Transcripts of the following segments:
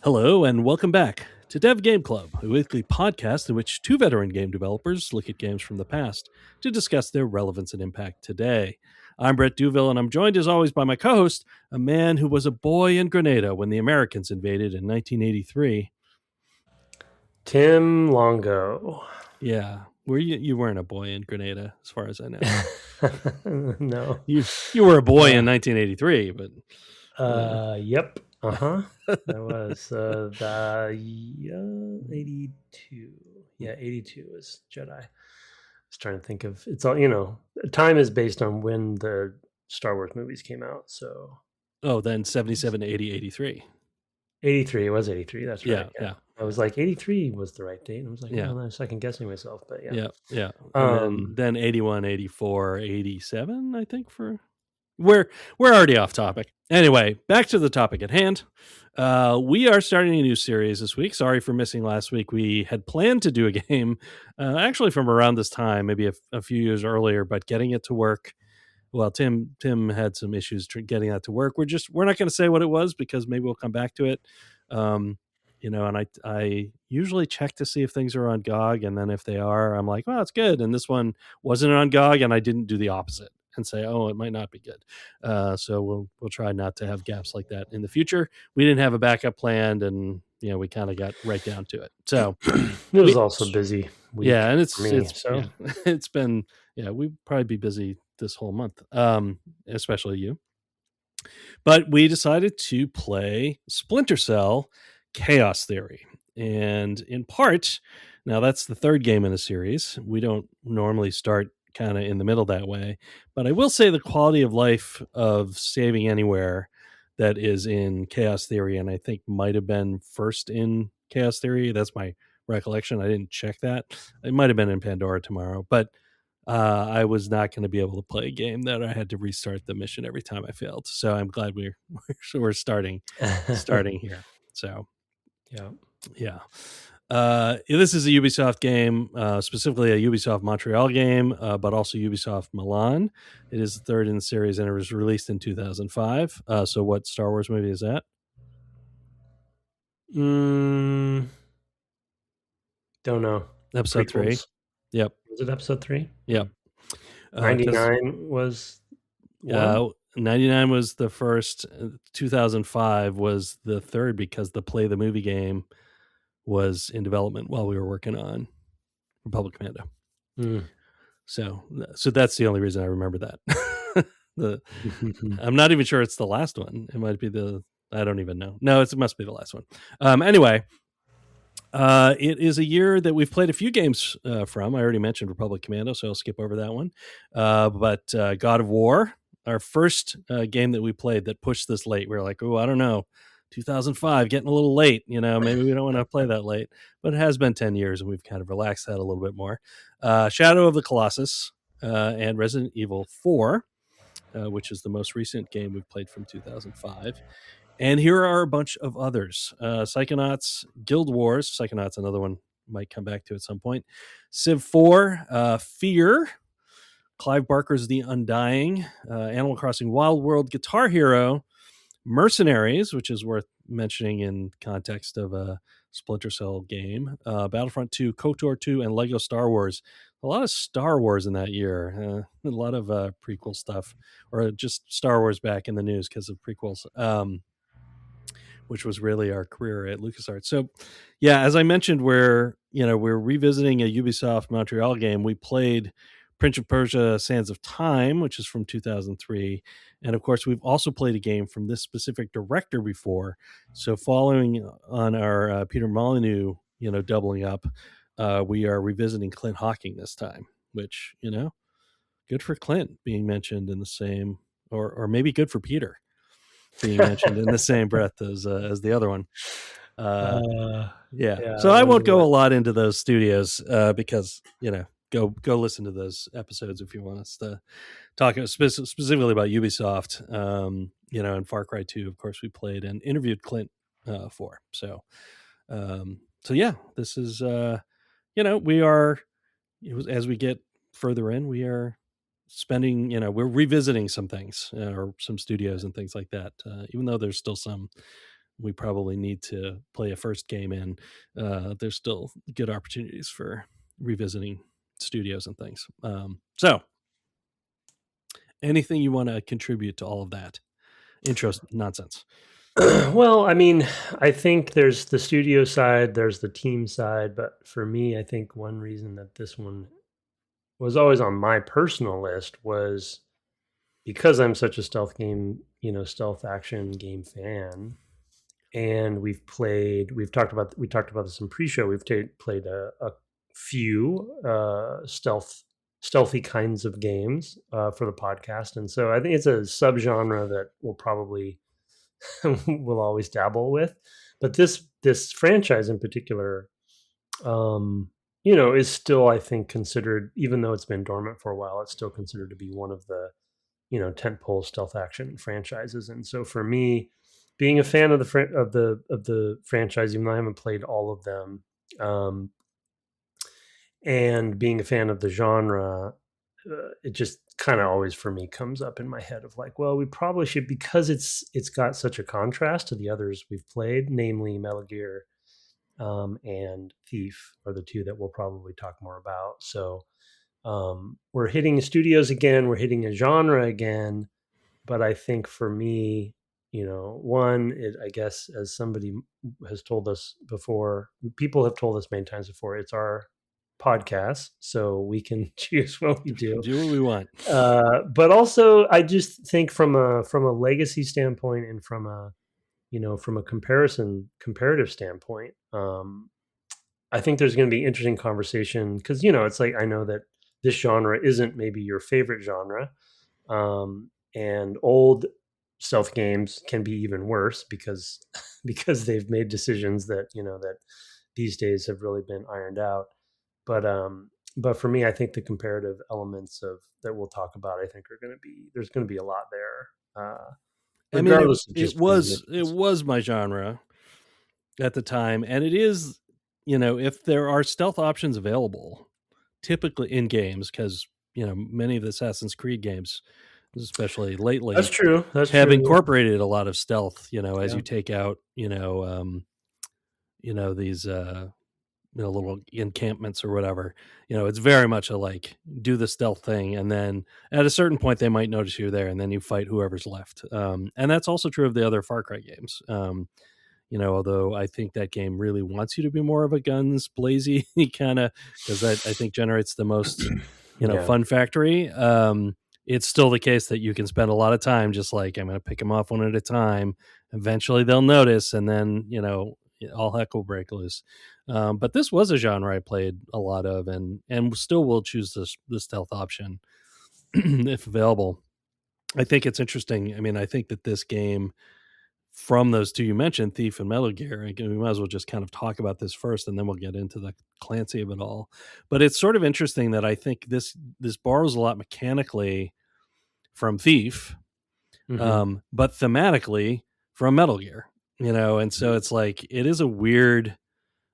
Hello, and welcome back to Dev Game Club, a weekly podcast in which two veteran game developers look at games from the past to discuss their relevance and impact today. I'm Brett Duville, and I'm joined as always by my co-host, a man who was a boy in Grenada when the Americans invaded in 1983. Tim Longo. Yeah, you weren't a boy in Grenada, as far as I know. No. You were a boy in 1983, but... Yep. That was 82. Yeah, 82 was Jedi. I was trying to think of, it's all, time is based on when the Star Wars movies came out. So. Oh, then 77, 80, 83. 83, it was 83. That's right. Yeah. I was like, 83 was the right date. And I was like, well, I'm second guessing myself, but yeah. Yeah. Then 81, 84, 87, I think we're already off topic. Anyway, back to the topic at hand. We are starting a new series this week. Sorry for missing last week. We had planned to do a game actually from around this time, maybe a few years earlier, but getting it to work. Well, Tim had some issues getting that to work. We're not going to say what it was because maybe we'll come back to it. And I usually check to see if things are on GOG, and then if they are, I'm like, well, it's good. And this one wasn't on GOG, and I didn't do the opposite and say, oh, it might not be good. So we'll try not to have gaps like that in the future. We didn't have a backup planned, and we kind of got right down to it. So it was also busy. Yeah, and it's been we'd probably be busy this whole month, especially you. But we decided to play Splinter Cell Chaos Theory. And in part, now that's the third game in the series. We don't normally start kind of in the middle that way. But I will say the quality of life of saving anywhere that is in Chaos Theory, and I think might have been first in Chaos Theory. That's my recollection. I didn't check that. It might have been in Pandora Tomorrow. But I was not going to be able to play a game that I had to restart the mission every time I failed. So I'm glad we're starting here. So yeah. This is a Ubisoft game, specifically a Ubisoft Montreal game, but also Ubisoft Milan. It is the third in the series, and it was released in 2005. So what Star Wars movie is that? Don't know. Episode 3. Yep. Was it episode 3? Yep. 99 was 99 was the first. 2005 was the third because the Play the Movie game was in development while we were working on Republic Commando. So that's the only reason I remember that. I'm not even sure it's the last one. It might be I don't even know. No, it must be the last one. Anyway, it is a year that we've played a few games from. I already mentioned Republic Commando, so I'll skip over that one. But God of War, our first game that we played that pushed this late. We were like, oh, I don't know. 2005, getting a little late. Maybe we don't want to play that late. But it has been 10 years, and we've kind of relaxed that a little bit more. Shadow of the Colossus and Resident Evil 4, which is the most recent game we've played from 2005. And here are a bunch of others. Psychonauts, Guild Wars. Psychonauts, another one might come back to at some point. Civ 4, Fear, Clive Barker's The Undying, Animal Crossing Wild World, Guitar Hero, Mercenaries, which is worth mentioning in context of a Splinter Cell game, Battlefront 2, KOTOR 2, and Lego Star Wars. A lot of Star Wars in that year. A lot of prequel stuff, or just Star Wars back in the news because of prequels. Which was really our career at LucasArts. So, yeah, as I mentioned, we're revisiting a Ubisoft Montreal game. We played Prince of Persia: Sands of Time, which is from 2003, and of course, we've also played a game from this specific director before. So, following on our Peter Molyneux, doubling up, we are revisiting Clint Hawking this time. Which good for Clint being mentioned in the same, or maybe good for Peter being mentioned in the same breath as the other one. Yeah. So I won't go a lot into those studios because go listen to those episodes if you want us to talk specifically about Ubisoft. And Far Cry 2, of course, we played and interviewed Clint for. So yeah, this is we are, as we get further in, we are spending, we're revisiting some things or some studios and things like that, even though there's still some we probably need to play a first game in, there's still good opportunities for revisiting studios and things. So anything you want to contribute to all of that intro nonsense? Well, I mean, I think there's the studio side, there's the team side, but for me, I think one reason that this one was always on my personal list was because I'm such a stealth game, stealth action game fan, and we talked about this in pre-show. We've played a few stealthy kinds of games for the podcast, and so I think it's a subgenre that we'll probably will always dabble with. But this franchise in particular, is still, I think, considered, even though it's been dormant for a while, it's still considered to be one of the tentpole stealth action franchises. And so for me, being a fan of the franchise, even though I haven't played all of them, and being a fan of the genre, it just kind of always for me comes up in my head of like, well, we probably should, because it's got such a contrast to the others we've played, namely Metal Gear and Thief are the two that we'll probably talk more about. So we're hitting studios again, we're hitting a genre again, but I think for me, I guess, as somebody has told us before, people have told us many times before, it's our podcast, so we can choose what we do what we want. But also, I just think from a legacy standpoint and from a comparative standpoint, I think there's going to be interesting conversation, because it's like, I know that this genre isn't maybe your favorite genre, and old stealth games can be even worse because they've made decisions that that these days have really been ironed out. But for me, I think the comparative elements of that we'll talk about, I think there's going to be a lot there. I mean, it was my genre at the time, and it is, if there are stealth options available, typically in games, because many of the Assassin's Creed games, especially lately, that's true, have incorporated a lot of stealth. As you take out, these little encampments or whatever, it's very much a like do the stealth thing, and then at a certain point they might notice you're there, and then you fight whoever's left. And that's also true of the other Far Cry games. Although I think that game really wants you to be more of a guns blazy kind of, because that, I think, generates the most fun factory. It's still the case that you can spend a lot of time just like, I'm going to pick them off one at a time. Eventually they'll notice, and then all heck will break loose. But this was a genre I played a lot of, and still will choose the stealth option if available. I think it's interesting. I mean, I think that this game, from those two you mentioned, Thief and Metal Gear, we might as well just kind of talk about this first, and then we'll get into the Clancy of it all. But it's sort of interesting that I think this borrows a lot mechanically from Thief, Mm-hmm. but thematically from Metal Gear. And so it's like, it is a weird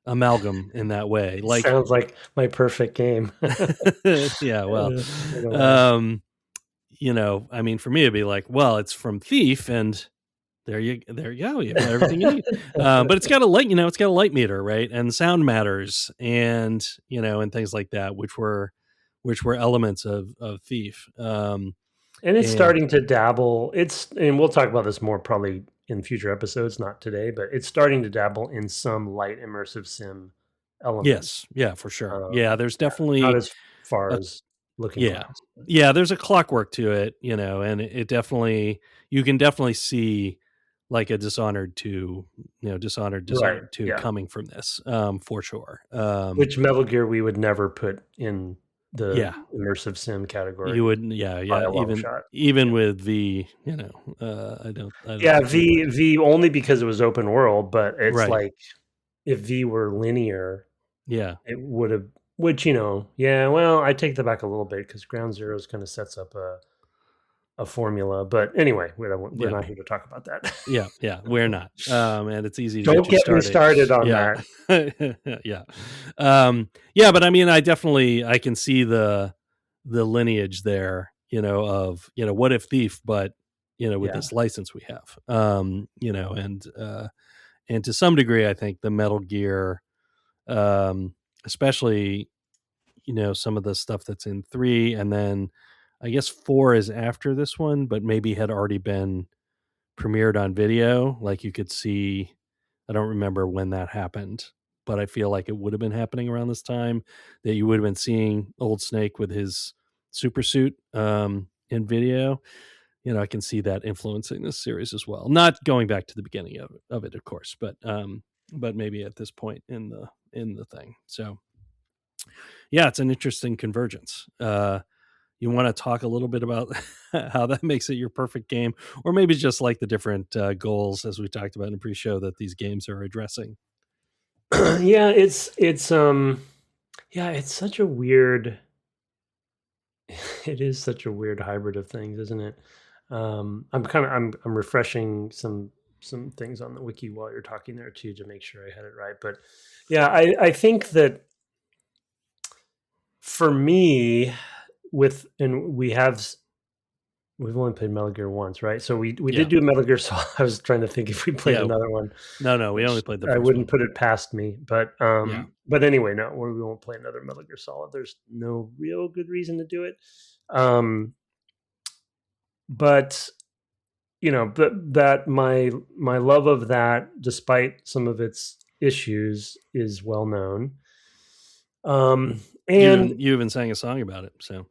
amalgam in that way. Like, sounds like my perfect game. Yeah, well, I mean, for me it'd be like, well, it's from Thief, and there you go, you have everything you need. But it's got a light, it's got a light meter, right? And sound matters, and and things like that, which were elements of Thief. And it's starting to dabble. And we'll talk about this more probably in future episodes, not today, but it's starting to dabble in some light immersive sim elements. Yes, yeah, for sure. There's definitely not as far as Looking Glass. Yeah, there's a clockwork to it, and it definitely, you can definitely see like a Dishonored 2, Dishonored 2 coming from this, for sure. Which Metal Gear we would never put in the immersive sim category. You wouldn't, even with V, I don't. V only because it was open world, but it's like if V were linear, it would have. Which well, I take that back a little bit, because Ground Zeroes kind of sets up a formula. But anyway, we're not here to talk about that. Yeah, we're not. And it's easy to don't get me started on that. But I mean, I can see the lineage there, of what if Thief, but with Yeah. this license we have. And to some degree, I think the Metal Gear, especially, some of the stuff that's in 3, and then I guess 4 is after this one, but maybe had already been premiered on video. Like you could see, I don't remember when that happened, but I feel like it would have been happening around this time, that you would have been seeing Old Snake with his super suit in video. I can see that influencing this series as well. Not going back to the beginning of it, of course, but maybe at this point in the thing. So yeah, it's an interesting convergence. You want to talk a little bit about how that makes it your perfect game, or maybe just like the different goals, as we talked about in the pre-show, that these games are addressing? Yeah, it's such a weird it is such a weird hybrid of things, isn't it? I'm refreshing some things on the wiki while you're talking there too, to make sure I had it right. But yeah, I think that for me, we've only played Metal Gear once, right? So we Yeah. did do Metal Gear Solid. I was trying to think if we played Yeah. another one. No, we only played the first I wouldn't one. put it past me, but Yeah. but anyway, no, we won't play another Metal Gear Solid. There's no real good reason to do it. But but that my love of that, despite some of its issues, is well known. And You even sang a song about it. So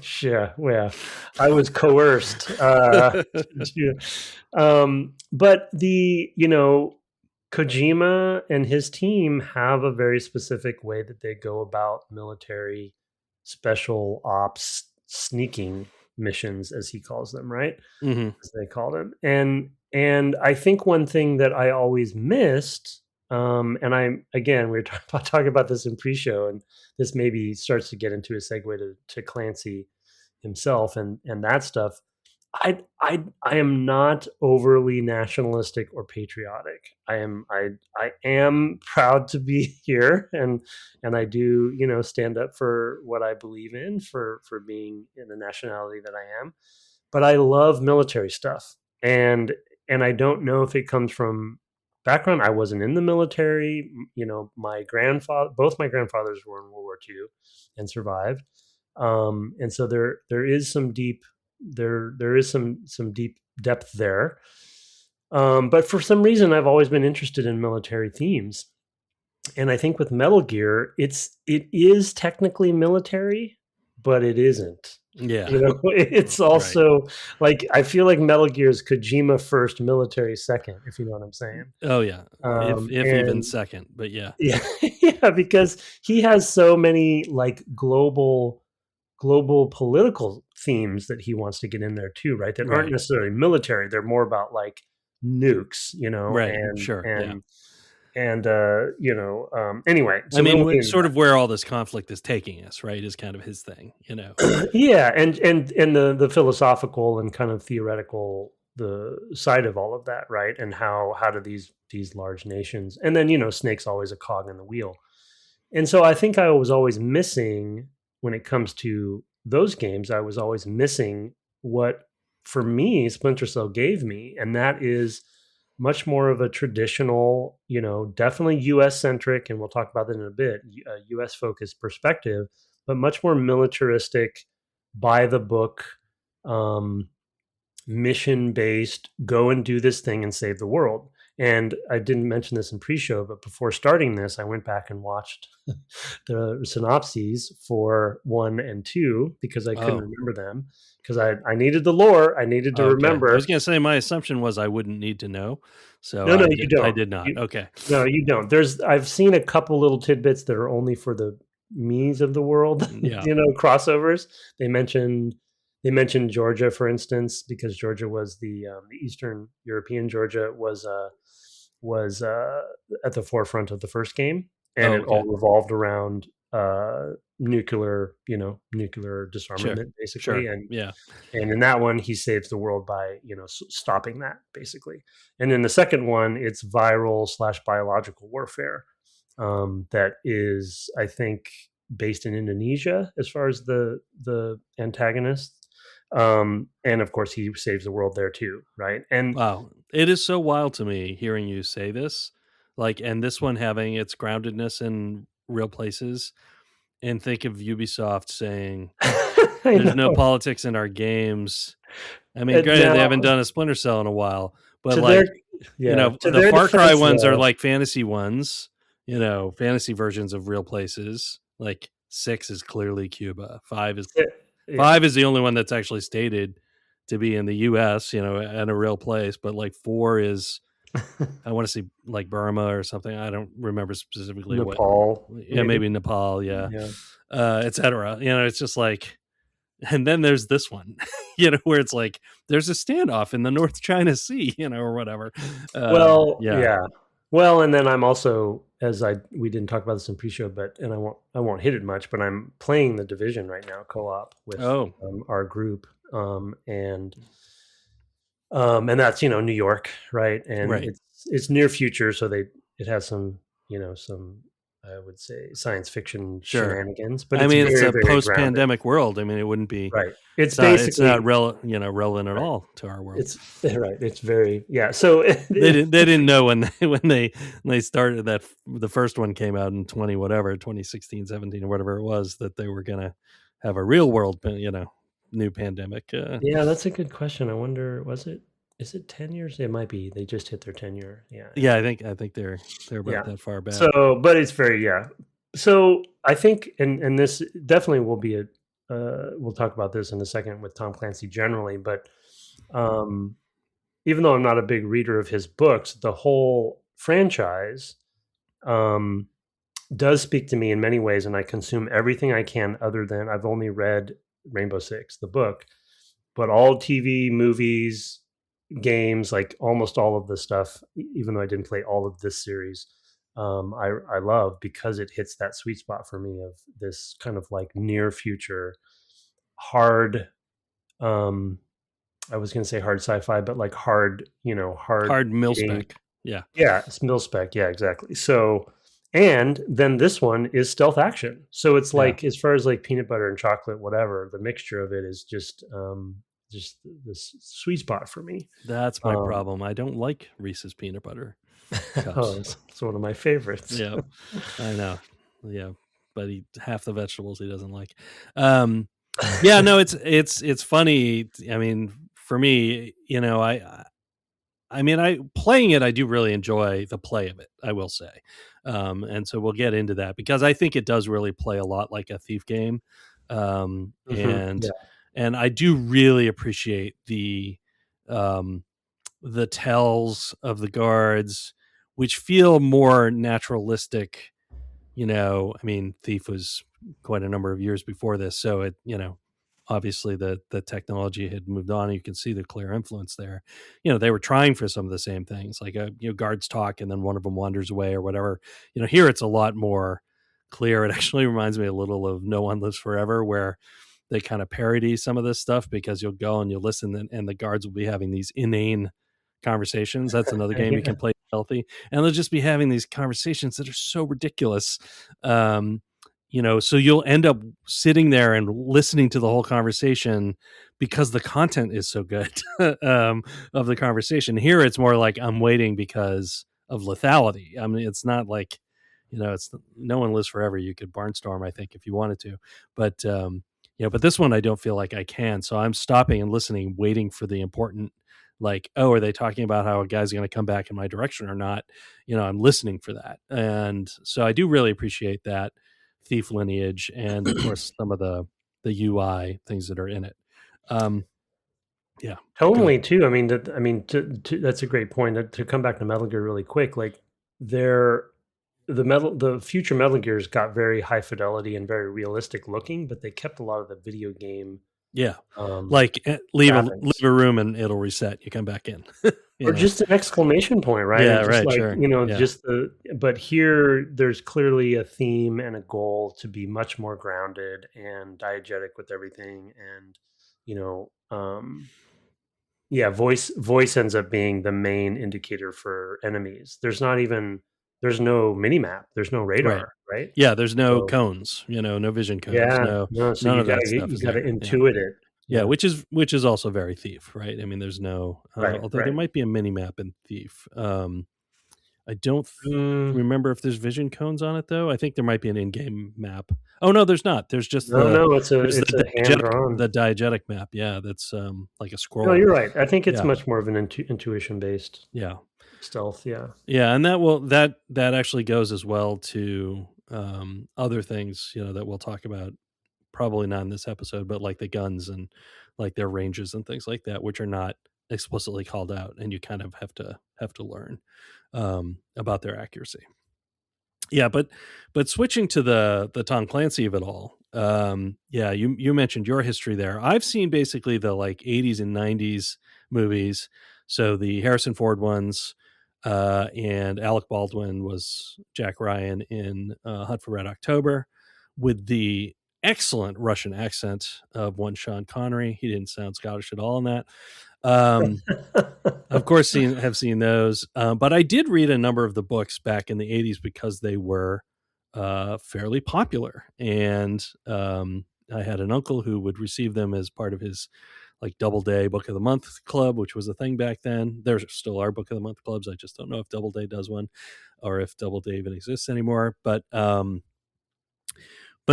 sure, well, I was coerced. But Kojima and his team have a very specific way that they go about military special ops sneaking missions, as he calls them, right? As they call them. And I think one thing that I always missed, and we were talking about this in pre-show, and this maybe starts to get into a segue to Clancy himself and that stuff. I am not overly nationalistic or patriotic. I am proud to be here, and I do stand up for what I believe in, for being in the nationality that I am. But I love military stuff, and I don't know if it comes from background. I wasn't in the military. Both my grandfathers were in World War II and survived, and so there is some deep deep depth there. But for some reason, I've always been interested in military themes, and I think with Metal Gear, it is technically military, but it isn't. yeah, It's also like, I feel like Metal Gear is Kojima first, military second, if you know what I'm saying. Oh yeah, if even second, but yeah, yeah, because he has so many like global political themes that he wants to get in there too, right? That aren't necessarily military. They're more about like nukes, right, and sure, anyway. So I mean, sort of where all this conflict is taking us, right, is kind of his thing, Yeah, and the philosophical and kind of theoretical, the side of all of that, right? And how do these large nations, and then Snake's always a cog in the wheel. And so I think I was always missing, when it comes to those games, I was always missing what, for me, Splinter Cell gave me, and that is much more of a traditional, definitely US centric, and we'll talk about that in a bit, US focused perspective, but much more militaristic, by the book, mission based, go and do this thing and save the world. And I didn't mention this in pre-show, but before starting this, I went back and watched the synopses for 1 and 2, because I couldn't remember them, because I needed the lore. I needed to remember. I was going to say, my assumption was I wouldn't need to know. So no, you don't. I did not. Okay. No, you don't. I've seen a couple little tidbits that are only for the me's of the world, crossovers. They mentioned Georgia, for instance, because Georgia was the Eastern European Georgia was at the forefront of the first game, and it all revolved around nuclear disarmament, basically. And and in that one, he saves the world by stopping that, basically. And in the second one, it's viral / biological warfare, that is, I think, based in Indonesia as far as the antagonist. And of course, he saves the world there too, right? And Wow. It is so wild to me hearing you say this. Like, and this one having its groundedness in real places, and think of Ubisoft saying, I there's no know. politics in our games. I mean, granted, they Now, haven't done a Splinter Cell in a while, but to their like, to the their Far Cry defense, ones are though, like fantasy ones, fantasy versions of real places. Like 6 is clearly Cuba. yeah, 5 is the only one that's actually stated to be in the US, in a real place, but like 4 is, I want to say, like Burma or something. I don't remember specifically what. Nepal, Yeah, maybe. maybe Nepal, yeah. Yeah. Etc. It's just like, and then there's this one, where it's like there's a standoff in the North China Sea, or whatever. Well, Yeah. yeah. Well, and then I'm also, we didn't talk about this in pre-show, but and I won't hit it much, but I'm playing the Division right now co-op with Oh, our group, and that's New York, right? And right. it's near future, so it has some some, I would say, science fiction Sure. shenanigans, but I it's mean, it's very, a very grounded, post-pandemic world. I mean, it wouldn't be. right? It's It's basically not relevant at right. all to our world. It's right. It's very, yeah. So They didn't know when they started that the first one came out in 2016, 17 or whatever it was, that they were gonna have a real world, new pandemic. Yeah, that's a good question. I wonder, is it 10 years? It might be. They just hit their 10-year. Yeah. Yeah, I think they're Yeah. about that far back. So, but it's very, yeah. So I think, and this definitely will be we'll talk about this in a second with Tom Clancy generally, but even though I'm not a big reader of his books, the whole franchise does speak to me in many ways, and I consume everything I can other than I've only read Rainbow Six, the book, but all TV, movies, games, like almost all of the stuff, even though I didn't play all of this series, I love, because it hits that sweet spot for me of this kind of like near future, hard, I was going to say hard sci-fi, but like hard, Hard hitting. milspec. Yeah. Yeah, it's milspec. Yeah, exactly. So, and then this one is stealth action. So it's Yeah. like, as far as like peanut butter and chocolate, whatever, the mixture of it is just this sweet spot for me. That's my problem. I don't like Reese's peanut butter Oh, cups. it's one of my favorites. Yeah, I know. Yeah, but half the vegetables he doesn't like. Yeah, no, it's funny. I mean, for me, I mean, playing it, I do really enjoy the play of it, I will say. And so we'll get into that, because I think it does really play a lot like a Thief game. And Yeah. and I do really appreciate the tells of the guards, which feel more naturalistic. I mean, Thief was quite a number of years before this, so obviously the technology had moved on. You can see the clear influence there. They were trying for some of the same things, like guards talk and then one of them wanders away or whatever. Here it's a lot more clear. It actually reminds me a little of No One Lives Forever, where they kind of parody some of this stuff, because you'll go and you'll listen, and the guards will be having these inane conversations. That's another game you Yeah. can play healthy, and they'll just be having these conversations that are so ridiculous. So you'll end up sitting there and listening to the whole conversation, because the content is so good of the conversation. Here it's more like I'm waiting because of lethality. I mean, it's not like, it's No One Lives Forever. You could barnstorm, I think, if you wanted to, but but this one I don't feel like I can. So I'm stopping and listening, waiting for the important, like, oh, are they talking about how a guy's going to come back in my direction or not? I'm listening for that. And so I do really appreciate that Thief lineage, and of course some of the UI things that are in it. Yeah, Totally too. I mean, that's a great point. To come back to Metal Gear really quick, like the future Metal Gears got very high fidelity and very realistic looking, but they kept a lot of the video game. Yeah, like leave graphics. a room and it'll reset. You come back in, Or just an exclamation point, right? Yeah, And just right, like, sure. Yeah. just but here there's clearly a theme and a goal to be much more grounded and diegetic with everything. And, yeah, voice ends up being the main indicator for enemies. There's no mini map. There's no radar, right? Yeah, there's no So, cones, no vision codes, yeah, no. So none you of that stuff is gotta there. Yeah. intuit it. Yeah, Yeah. which is also very Thief, right? I mean, there's no Right. although there Right. might be a mini map in Thief. I don't Mm, remember if there's vision cones on it though. I think there might be an in-game map. Oh no, there's not. There's just no, no, there's it's a hand drawn. the diegetic map. Yeah, that's like a No, scroll. you're right. I think it's Yeah, much more of an intuition based yeah, stealth. Yeah. yeah, and that actually goes as well to other things that we'll talk about. Probably not in this episode, but like the guns and like their ranges and things like that, which are not explicitly called out, and you kind of have to learn about their accuracy. Yeah, but switching to the Tom Clancy of it all, yeah, you mentioned your history there. I've seen basically the like 80s and 90s movies, so the Harrison Ford ones, and Alec Baldwin was Jack Ryan in Hunt for Red October, with the excellent Russian accent of one Sean Connery. He didn't sound Scottish at all in that. Um, of course, have seen those, but I did read a number of the books back in the '80s because they were fairly popular, and I had an uncle who would receive them as part of his like Doubleday Book of the Month club, which was a thing back then. There still are Book of the Month clubs. I just don't know if Doubleday does one, or if Doubleday even exists anymore. But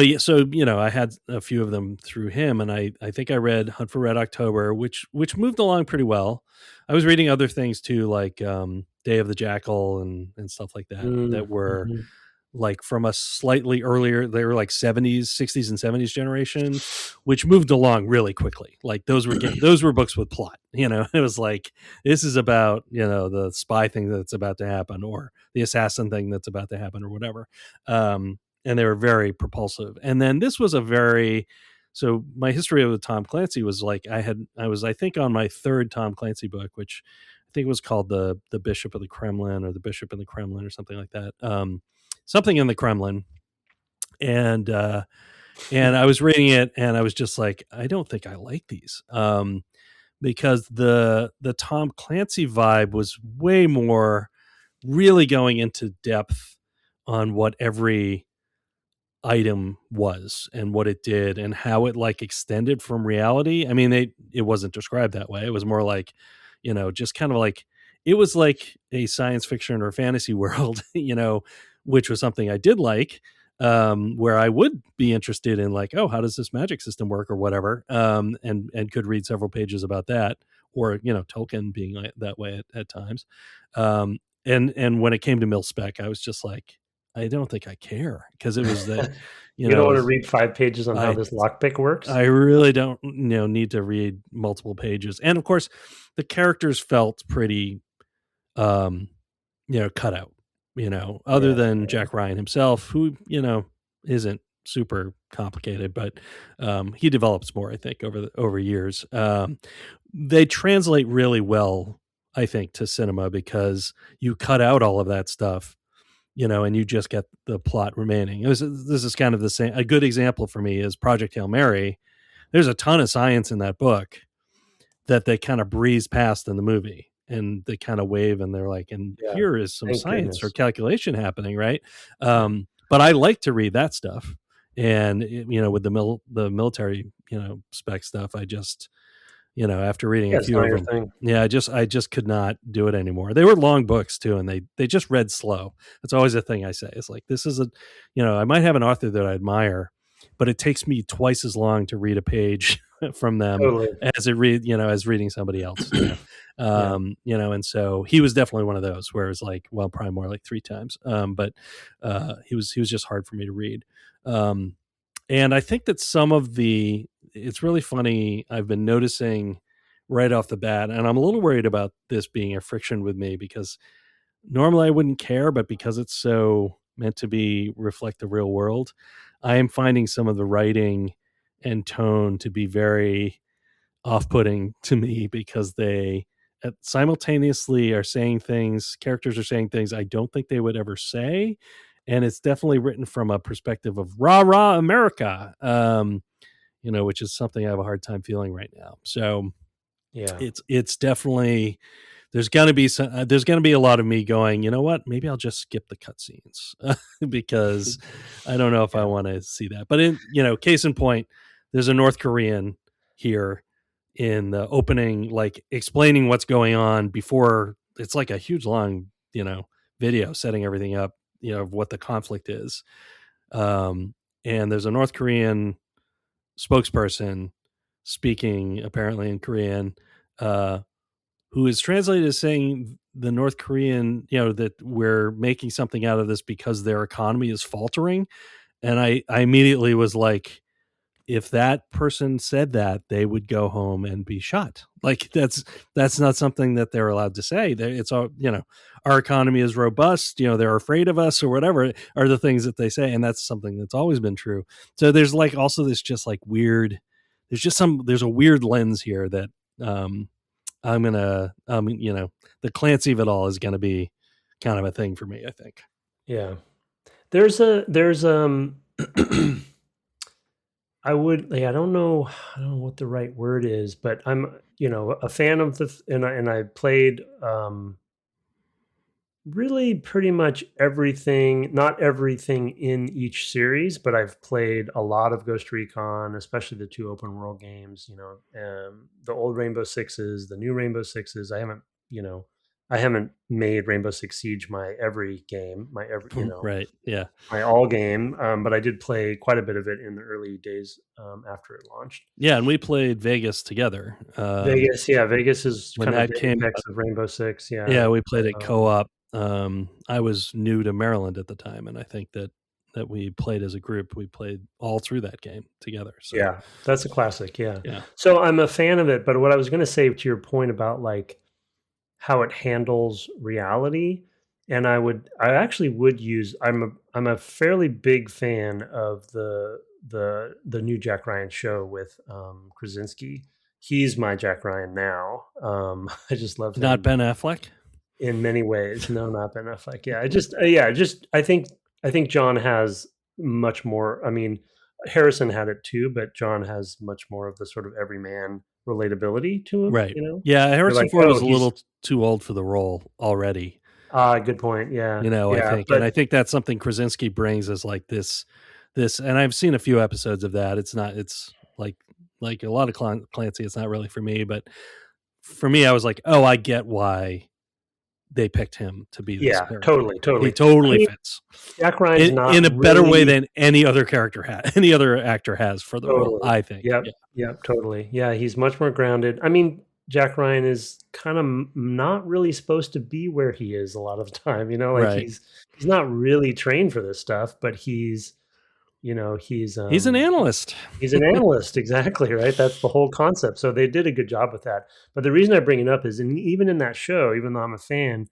yeah, so I had a few of them through him, and I think I read Hunt for Red October, which moved along pretty well. I was reading other things too, like Day of the Jackal and stuff like that, that were Mhm. like from a slightly earlier. They were like '70s, '60s, and '70s generation, which moved along really quickly. Like those were books with plot. It was like, this is about the spy thing that's about to happen, or the assassin thing that's about to happen, or whatever. And they were very propulsive. And then this was so my history with Tom Clancy was like I was I think on my third Tom Clancy book, which I think was called the Bishop of the Kremlin, or the Bishop in the Kremlin, or something like that. Something in the Kremlin. And I was reading it, and I was just like, I don't think I like these. Because the Tom Clancy vibe was way more really going into depth on what every item was and what it did and how it like extended from reality. I mean, it wasn't described that way. It was more like, just kind of like, it was like a science fiction or fantasy world, which was something I did like, where I would be interested in like, oh, how does this magic system work or whatever, and could read several pages about that, or Tolkien being like that way at times. And when it came to milspec, I was just like, I don't think I care, because it was that, You don't want to read 5 pages on how I this lockpick works? I really don't need to read multiple pages. And of course, the characters felt pretty cut out, other Yeah. than Jack Ryan himself, who, isn't super complicated, but he develops more, I think, over years. They translate really well, I think, to cinema, because you cut out all of that stuff, and you just get the plot remaining. This is kind of the same. A good example for me is Project Hail Mary. There's a ton of science in that book that they kind of breeze past in the movie, and they kind of wave, and they're like, and Yeah. here is some Thank science or goodness. calculation happening, right? But I like to read that stuff, and with the military spec stuff, I just after reading Yeah, a it's few not of your them, thing. yeah, I just could not do it anymore. They were long books too, and they just read slow. That's always a thing I say. It's like, this is I might have an author that I admire, but it takes me twice as long to read a page from them Totally. as reading somebody else. Yeah. And so he was definitely one of those where it's like, well, probably more like three times. But he was just hard for me to read. And I think that it's really funny. I've been noticing right off the bat, and I'm a little worried about this being a friction with me, because normally I wouldn't care, but because it's so meant to be reflect the real world, I am finding some of the writing and tone to be very off-putting to me, because they simultaneously are saying things, characters are saying things I don't think they would ever say, and it's definitely written from a perspective of rah rah America, which is something I have a hard time feeling right now. So Yeah. it's definitely, there's gonna be a lot of me going, you know what, maybe I'll just skip the cutscenes, because I don't know if I Yeah. want to see that. But case in point, there's a North Korean. here in the opening, like explaining what's going on before. It's like a huge long, video setting everything up, of what the conflict is. And there's a North Korean spokesperson speaking apparently in Korean, who is translated as saying the North Korean, that we're making something out of this because their economy is faltering. And I immediately was like, if that person said that, they would go home and be shot. Like that's not something that they're allowed to say. It's all, our economy is robust, they're afraid of us or whatever are the things that they say. And that's something that's always been true. So there's like also this just like weird, there's a weird lens here that I'm going to, the Clancy of it all is going to be kind of a thing for me, I think. Yeah. There's I don't know what the right word is, but I'm, a fan of and I played really pretty much everything, not everything in each series, but I've played a lot of Ghost Recon, especially the 2 open world games, the old Rainbow Sixes, the new Rainbow Sixes. I haven't made Rainbow Six Siege my every game, right. Yeah. my all game, but I did play quite a bit of it in the early days after it launched. Yeah, and we played Vegas together. Vegas is when kind of that the came apex of Rainbow Six. Yeah, Yeah, we played it co-op. I was new to Maryland at the time, and I think that we played as a group. We played all through that game together. So yeah, that's a classic. Yeah. yeah, So I'm a fan of it, but what I was going to say to your point about like how it handles reality, and I actually would use. I'm a fairly big fan of the new Jack Ryan show with Krasinski. He's my Jack Ryan now. I just love him. not Ben Affleck. In many ways. No, not Ben Affleck. Yeah, I think John has much more. I mean, Harrison had it too, but John has much more of the sort of everyman relatability to him. Right. Yeah, Harrison like, Ford was a little too old for the role already. Good point. Yeah. I think, and I think that's something Krasinski brings is like this, and I've seen a few episodes of that. It's like a lot of Clancy. It's not really for me, but for me, I was like, oh, I get why they picked him to be this character. Totally. He totally fits. Jack Ryan's in a better way than any other any other actor has for the role, I think. Yep, totally. Yeah, he's much more grounded. I mean, Jack Ryan is kind of not really supposed to be where he is a lot of the time, right. he's not really trained for this stuff, but he's an analyst. He's an analyst, exactly, right? That's the whole concept. So they did a good job with that. But the reason I bring it up is, even in that show, even though I'm a fan,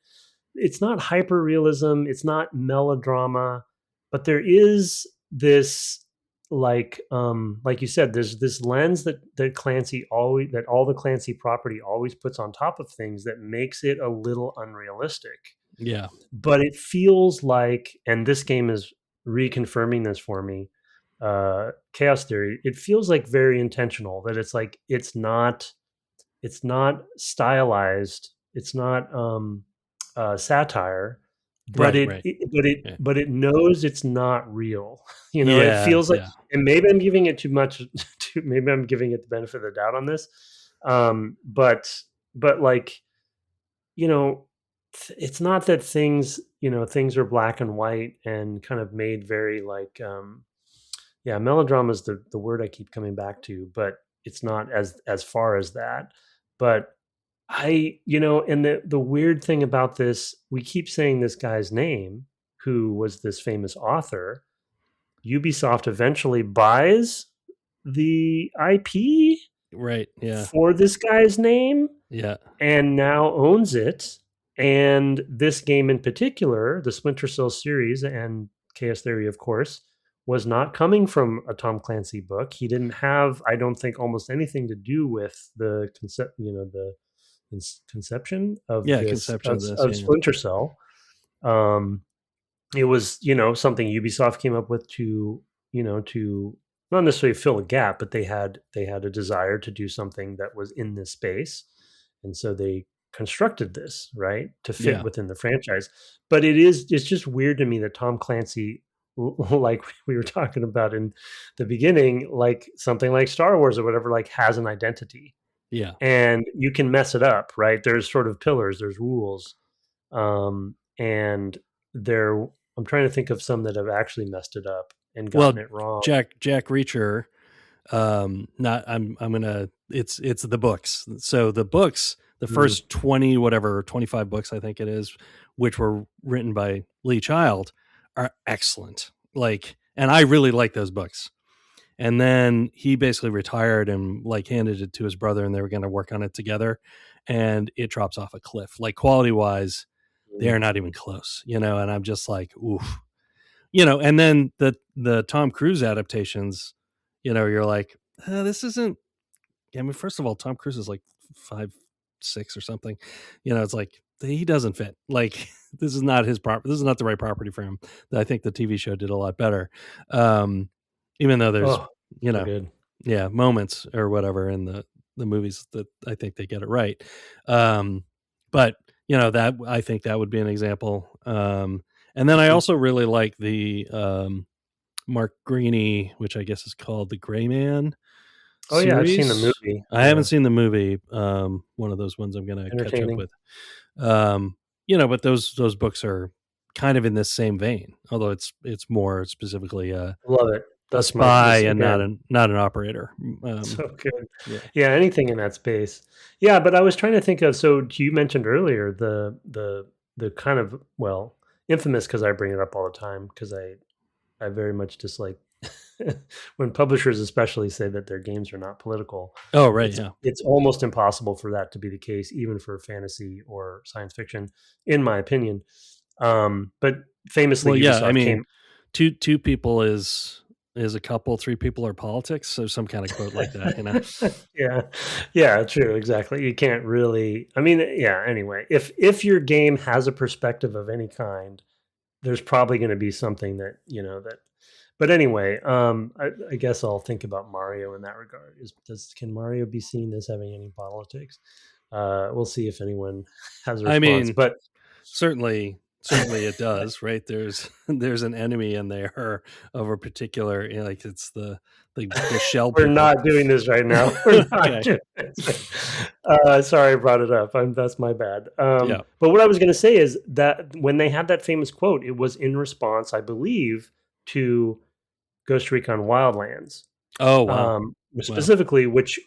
it's not hyper realism, it's not melodrama, but there is this like you said, there's this lens that Clancy always, that all the Clancy property always puts on top of things that makes it a little unrealistic. Yeah, but it feels like, and this game is reconfirming this for me, Chaos Theory, it feels like very intentional, that it's like it's not stylized, it's not satire, but it knows it's not real. It feels like, and maybe I'm giving it too much maybe I'm giving it the benefit of the doubt on this, but like, it's not that things are black and white and kind of made very like melodrama is the word I keep coming back to, but it's not as far as that. But and the weird thing about this, we keep saying this guy's name, who was this famous author. UbiSoft eventually buys the IP, right? Yeah, for this guy's name, yeah, and now owns it. And this game in particular, the Splinter Cell series and Chaos Theory, of course, was not coming from a Tom Clancy book. He didn't have, I don't think, almost anything to do with the conception of Splinter Cell. It was, something Ubisoft came up with to not necessarily fill a gap, but they had a desire to do something that was in this space, and so they constructed this, right, to fit within the franchise. But it's just weird to me that Tom Clancy like we were talking about in the beginning, like something like Star Wars or whatever, like has an identity, Yeah. and you can mess it up, right? There's sort of pillars, there's rules, and there. I'm trying to think of some that have actually messed it up and gotten Well, it wrong. Jack Reacher, not I'm gonna it's the books. So the books, the first 20 whatever 25 books I think it is, which were written by Lee Child, are excellent. Like, and I really like those books. And then he basically retired and like handed it to his brother, and they were going to work on it together, and it drops off a cliff. Like, quality wise, they are not even close, you know. And I'm just like, oof, you know. And then the Tom Cruise adaptations, you know, you're like, this isn't. I mean, first of all, Tom Cruise is like 5'6" or something. You know, it's like he doesn't fit. Like, this is not his property. This is not the right property for him. I think the TV show did a lot better. Even though there's, you know, good. Yeah, moments or whatever in the movies that I think they get it right. But you know, that I think that would be an example. And then I also really like the Mark Greaney, which I guess is called The Gray Man. Oh yeah, I've seen the series. movie. I haven't seen the movie. One of those ones I'm going to catch up with. You know, but those books are kind of in this same vein, although it's more specifically Love it. a spy and not an operator. So good. Yeah, anything in that space. Yeah, but I was trying to think of. So you mentioned earlier the kind of, well, infamous, because I bring it up all the time, because I very much dislike when publishers especially say that their games are not political. Oh, right. Yeah. It's almost impossible for that to be the case, even for fantasy or science fiction, in my opinion. But famously, well, yeah, Ubisoft I mean, two people is a couple, three people are politics. So some kind of quote like that, you know? Yeah, true. Exactly. You can't really, I mean, yeah. Anyway, if your game has a perspective of any kind, there's probably going to be something that, you know, that, but anyway, I guess I'll think about Mario in that regard. Can Mario be seen as having any politics? We'll see if anyone has a response. I mean, but certainly it does, right? There's an enemy in there of a particular, you know, like it's the shell. We're not doing this right now. We're not doing this. Sorry, I brought it up. That's my bad. But what I was going to say is that when they had that famous quote, it was in response, I believe, to Ghost Recon Wildlands. Oh, wow. Specifically, which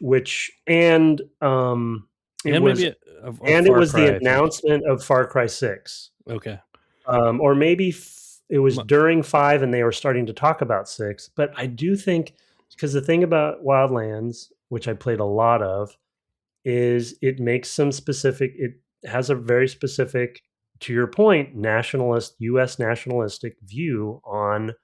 and it was the announcement of Far Cry 6. Okay. Or maybe it was during 5 and they were starting to talk about 6. But I do think, because the thing about Wildlands, which I played a lot of, is it makes some specific, it has a very specific, to your point, U.S. nationalistic view on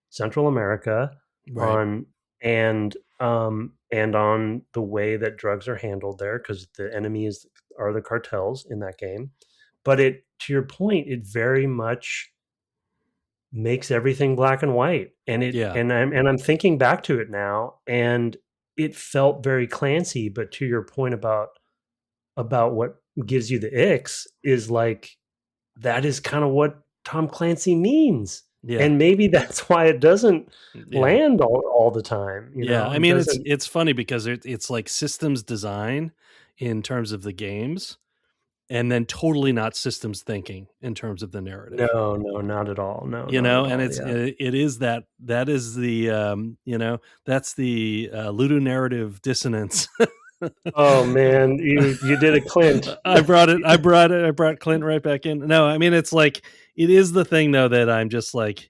Central America, right. and on the way that drugs are handled there, because the enemy are the cartels in that game. But to your point, it very much makes everything black and white, and I'm thinking back to it now, and it felt very Clancy. But to your point about what gives you the icks is like, that is kind of what Tom Clancy means. Yeah. And maybe that's why it doesn't land all the time. You know? I mean, it's funny because it's like systems design in terms of the games, and then totally not systems thinking in terms of the narrative. No, not at all. No, you know, and it is that is the you know, that's the ludonarrative dissonance. Oh man, you did a Clint. I brought Clint right back in. No, I mean, it's like, it is the thing though that I'm just like,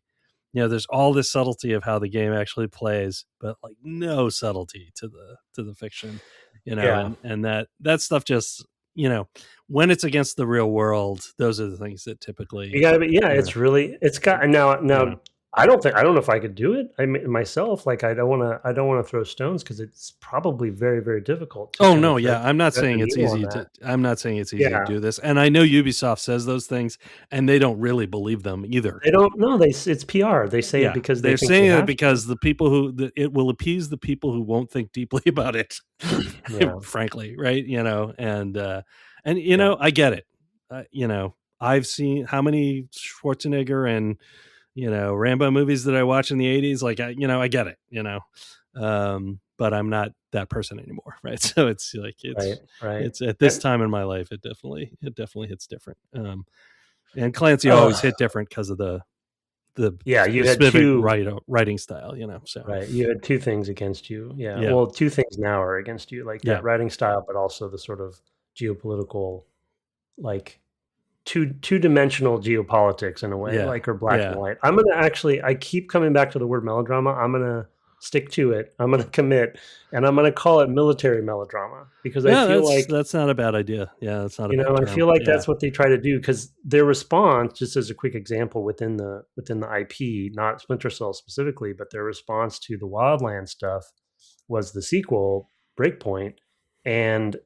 you know, there's all this subtlety of how the game actually plays, but like no subtlety to the fiction, you know, and that stuff just, you know, when it's against the real world, those are the things that typically you gotta be. Yeah, it's got now. I don't know if I could do it. I mean, myself, like, I don't want to throw stones, because it's probably very, very difficult. Oh no, yeah, I'm not saying it's easy to do this, and I know Ubisoft says those things, and they don't really believe them either. They don't. No, it's PR. They say it because they're saying it because the people it will appease the people who won't think deeply about it. Frankly, right? You know, and you know, I get it. You know, I've seen how many Schwarzenegger and Rambo movies that I watched in the 80s. Like, I get it, but I'm not that person anymore. Right. So it's like, Right. it's at this time in my life, it definitely hits different. And Clancy always hit different because of the you had specific two writing style, so. Right. You had two things against you. Yeah. Yeah. Well, two things now are against you, like Yeah. that writing style, but also the sort of geopolitical, like two-dimensional geopolitics in a way, Yeah. like, or black Yeah. and white. I'm gonna I keep coming back to the word melodrama. I'm gonna stick to it. I'm gonna commit, and I'm gonna call it military melodrama, because I feel like that's not a bad idea. Yeah, that's not a bad I term. feel like Yeah. that's what they try to do, because their response, just as a quick example within the IP, not Splinter Cell specifically, but their response to the Wildlands stuff was the sequel, Breakpoint, and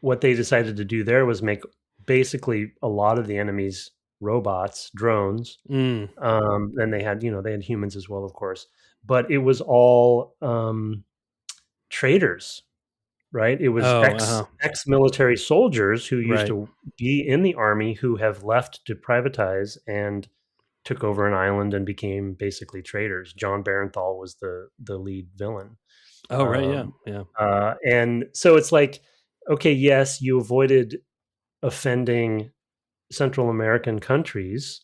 what they decided to do there was make basically a lot of the enemies robots, drones. Then they had humans as well, of course, but it was all traitors. Right? It was ex-military soldiers who used to be in the army, who have left to privatize and took over an island and became basically traitors. John Barenthal was the lead villain. Oh, right. Yeah. And so it's like, okay, yes, you avoided offending Central American countries,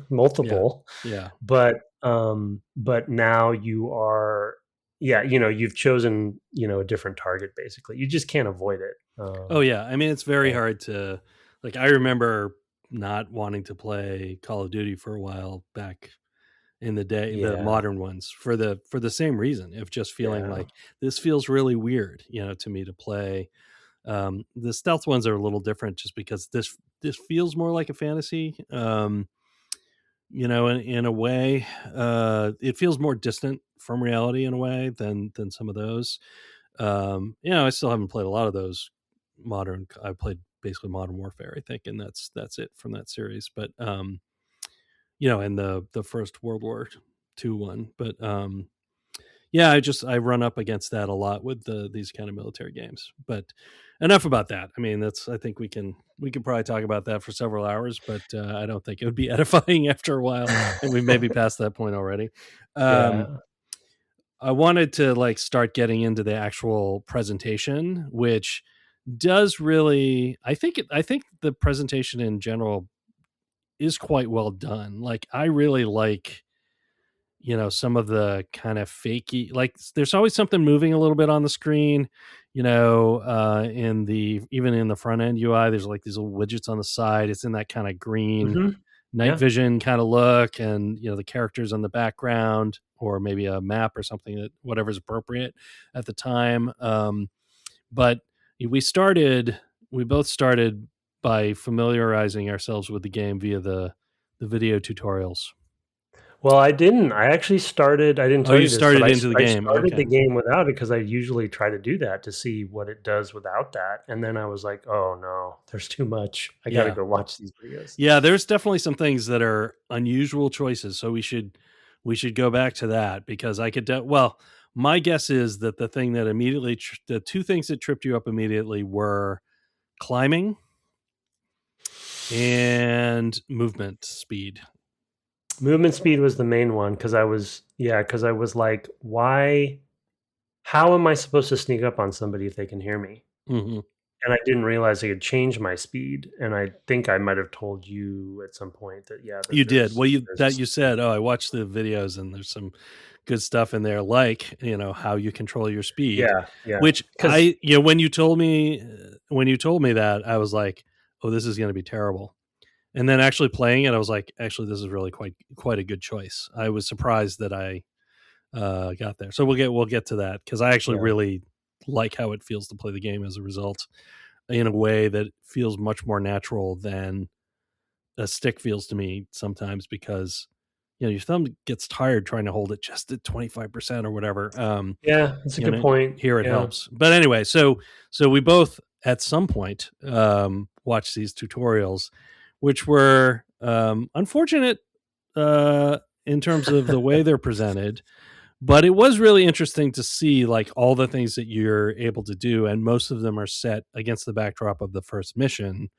multiple. Yeah. But now you are, you've chosen, a different target, basically. You just can't avoid it. Oh, yeah. I mean, it's very hard to, like, I remember not wanting to play Call of Duty for a while back in the day, the modern ones, for the same reason, of just feeling like this feels really weird, to me to play. The stealth ones are a little different, just because this feels more like a fantasy. In a way, it feels more distant from reality in a way than some of those. I still haven't played a lot of those modern. I played basically Modern Warfare, I think, and that's it from that series. But and the first World War II one. But I run up against that a lot with these kind of military games. But enough about that. I mean, I think we can probably talk about that for several hours, but I don't think it would be edifying after a while, and we may be past that point already. I wanted to start getting into the actual presentation, which does really, I think the presentation in general is quite well done. Like, I really like, some of the kind of fakey, like, there's always something moving a little bit on the screen, even in the front end UI, there's like these little widgets on the side. It's in that kind of green night vision kind of look, and the characters on the background, or maybe a map or something, that whatever's appropriate at the time. But we both started by familiarizing ourselves with the game via the video tutorials. Well, I didn't. I actually started. I didn't tell you this, started into the game. I started the game without it, because I usually try to do that to see what it does without that. And then I was like, oh no, there's too much. I got to go watch these videos. Yeah, there's definitely some things that are unusual choices. So we should go back to that, because I could. My guess is that the thing that immediately, the two things that tripped you up immediately were climbing and movement speed. Movement speed was the main one, because I was like, why? How am I supposed to sneak up on somebody if they can hear me? Mm-hmm. And I didn't realize I could change my speed. And I think I might have told you at some point that you did. Well, you said, oh, I watched the videos and there's some good stuff in there, like how you control your speed. Yeah. Which when you told me that, I was like, oh, this is going to be terrible. And then actually playing it, I was like, actually, this is really quite a good choice. I was surprised that I got there. So we'll get to that, because I actually really like how it feels to play the game as a result, in a way that feels much more natural than a stick feels to me sometimes, because your thumb gets tired trying to hold it just at 25% or whatever. That's a good point. Here it helps. But anyway, so we both at some point watched these tutorials, which were unfortunate in terms of the way they're presented. But it was really interesting to see, like, all the things that you're able to do, and most of them are set against the backdrop of the first mission.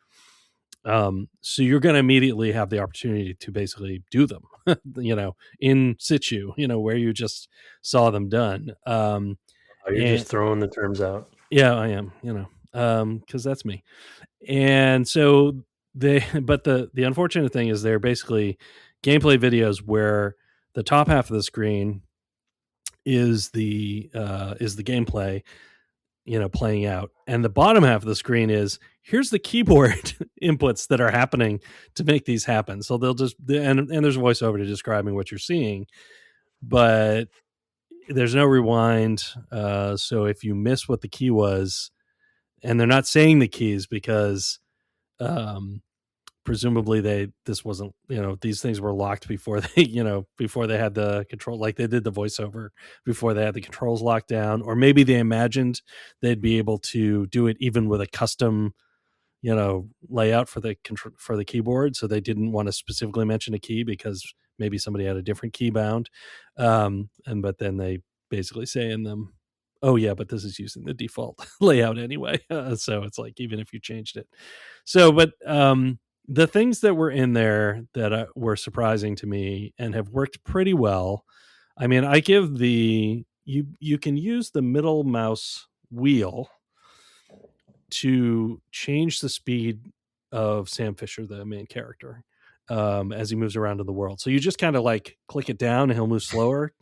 So you're going to immediately have the opportunity to basically do them, in situ, where you just saw them done. Oh, you're And just throwing the terms out. yeah, I am, because that's me. And so but the unfortunate thing is they're basically gameplay videos where the top half of the screen is the gameplay, playing out, and the bottom half of the screen is here's the keyboard inputs that are happening to make these happen. So they'll just and there's a voiceover to describing what you're seeing, but there's no rewind. So if you miss what the key was, and they're not saying the keys because presumably this wasn't, these things were locked before they before they had the control, like they did the voiceover before they had the controls locked down, or maybe they imagined they'd be able to do it even with a custom layout for the keyboard, so they didn't want to specifically mention a key because maybe somebody had a different key bound, but then they basically say in them, oh yeah, but this is using the default layout anyway. So it's like, even if you changed it. So, but the things that were in there that were surprising to me and have worked pretty well. I mean, I give you can use the middle mouse wheel to change the speed of Sam Fisher, the main character, as he moves around in the world. So you just kind of like click it down and he'll move slower.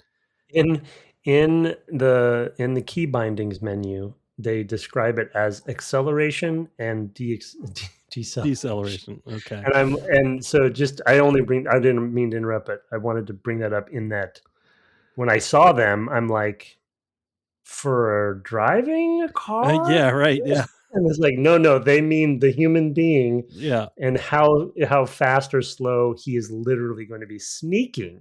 In the key bindings menu, they describe it as acceleration and deceleration. Okay. And so just I didn't mean to interrupt, but I wanted to bring that up in that when I saw them, I'm like, for driving a car? Yeah, right. Yeah. And it's like, no, they mean the human being. Yeah. And how fast or slow he is literally going to be sneaking,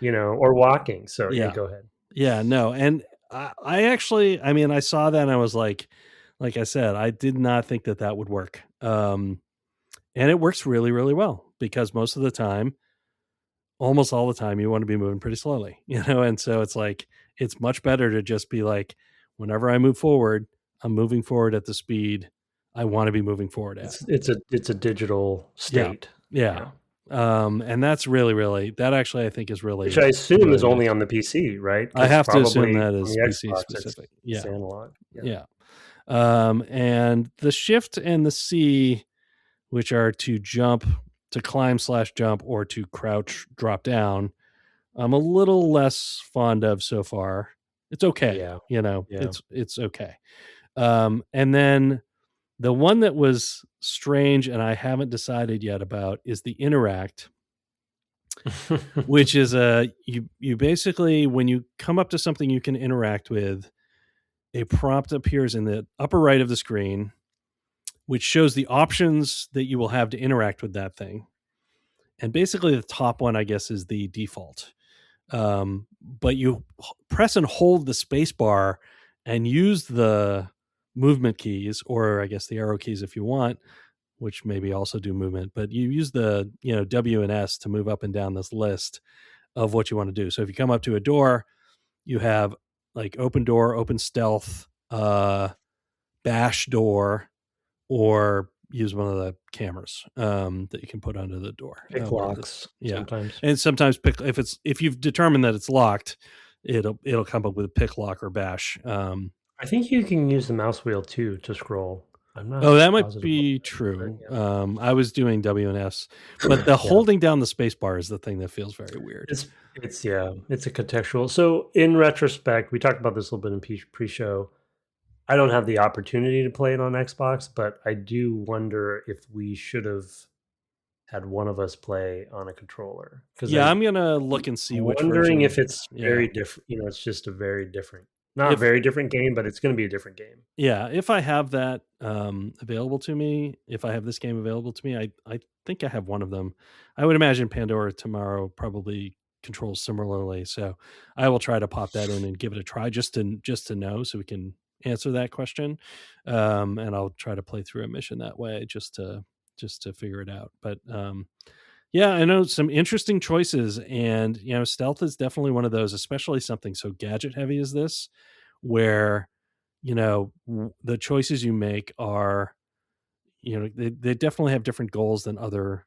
or walking. So yeah, go ahead. Yeah, no. And I actually, I mean, I saw that and I was like I said, I did not think that would work. And it works really, really well because most of the time, almost all the time, you want to be moving pretty slowly, and so it's like, it's much better to just be like, whenever I move forward, I'm moving forward at the speed I want to be moving forward at. It's a digital state. Yeah. And that's really, really, that actually I think is really, which I assume really is only on the PC, right? I have to assume that is PC Xbox, specific. It's analog. Yeah. And the shift and the C, which are to jump, to climb / jump, or to crouch, drop down, I'm a little less fond of so far. It's okay. It's okay. And then the one that was strange and I haven't decided yet about is the interact, which is you basically, when you come up to something you can interact with, a prompt appears in the upper right of the screen, which shows the options that you will have to interact with that thing. And basically the top one, I guess, is the default. But you press and hold the space bar and use the movement keys, or I guess the arrow keys if you want, which maybe also do movement, but you use the W and S to move up and down this list of what you want to do. So if you come up to a door, you have like open door, open stealth, bash door, or use one of the cameras that you can put under the door. Pick locks, sometimes. And sometimes if you've determined that it's locked, it'll come up with a pick lock or bash. I think you can use the mouse wheel too to scroll. I'm not. Oh, that might be true. Yeah. I was doing W and S, but the holding down the space bar is the thing that feels very weird. It's a contextual. So in retrospect, we talked about this a little bit in pre-show. I don't have the opportunity to play it on Xbox, but I do wonder if we should have had one of us play on a controller. I'm gonna look and see which. Wondering if it's very different. It's just a very different. Not a very different game, but it's going to be a different game. Yeah, if I have that available to me, if I have this game available to me, I think I have one of them. I would imagine Pandora Tomorrow probably controls similarly, so I will try to pop that in and give it a try just to know, so we can answer that question. And I'll try to play through a mission that way just to figure it out. But yeah, I know some interesting choices, and stealth is definitely one of those, especially something so gadget heavy as this, where the choices you make are they definitely have different goals than other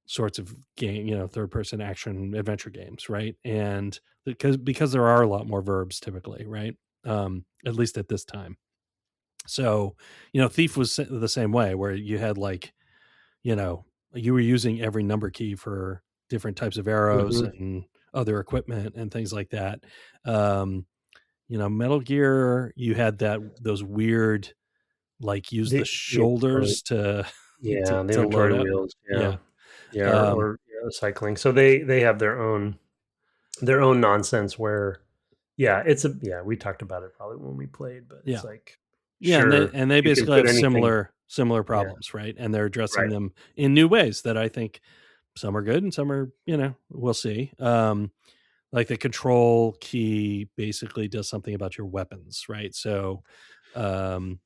sorts of game, third person action adventure games, right? And because there are a lot more verbs typically, right? At least at this time. So, Thief was the same way, where you had like, you were using every number key for different types of arrows and other equipment and things like that. Metal Gear, you had those weird, like, use the shoulders to the to load inventory up. wheels. Yeah. Or cycling. So they have their own nonsense where, we talked about it probably when we played, but it's like, sure, and they basically have similar problems, right? And they're addressing them in new ways that I think some are good and some are, we'll see. Like the control key basically does something about your weapons, right? So, like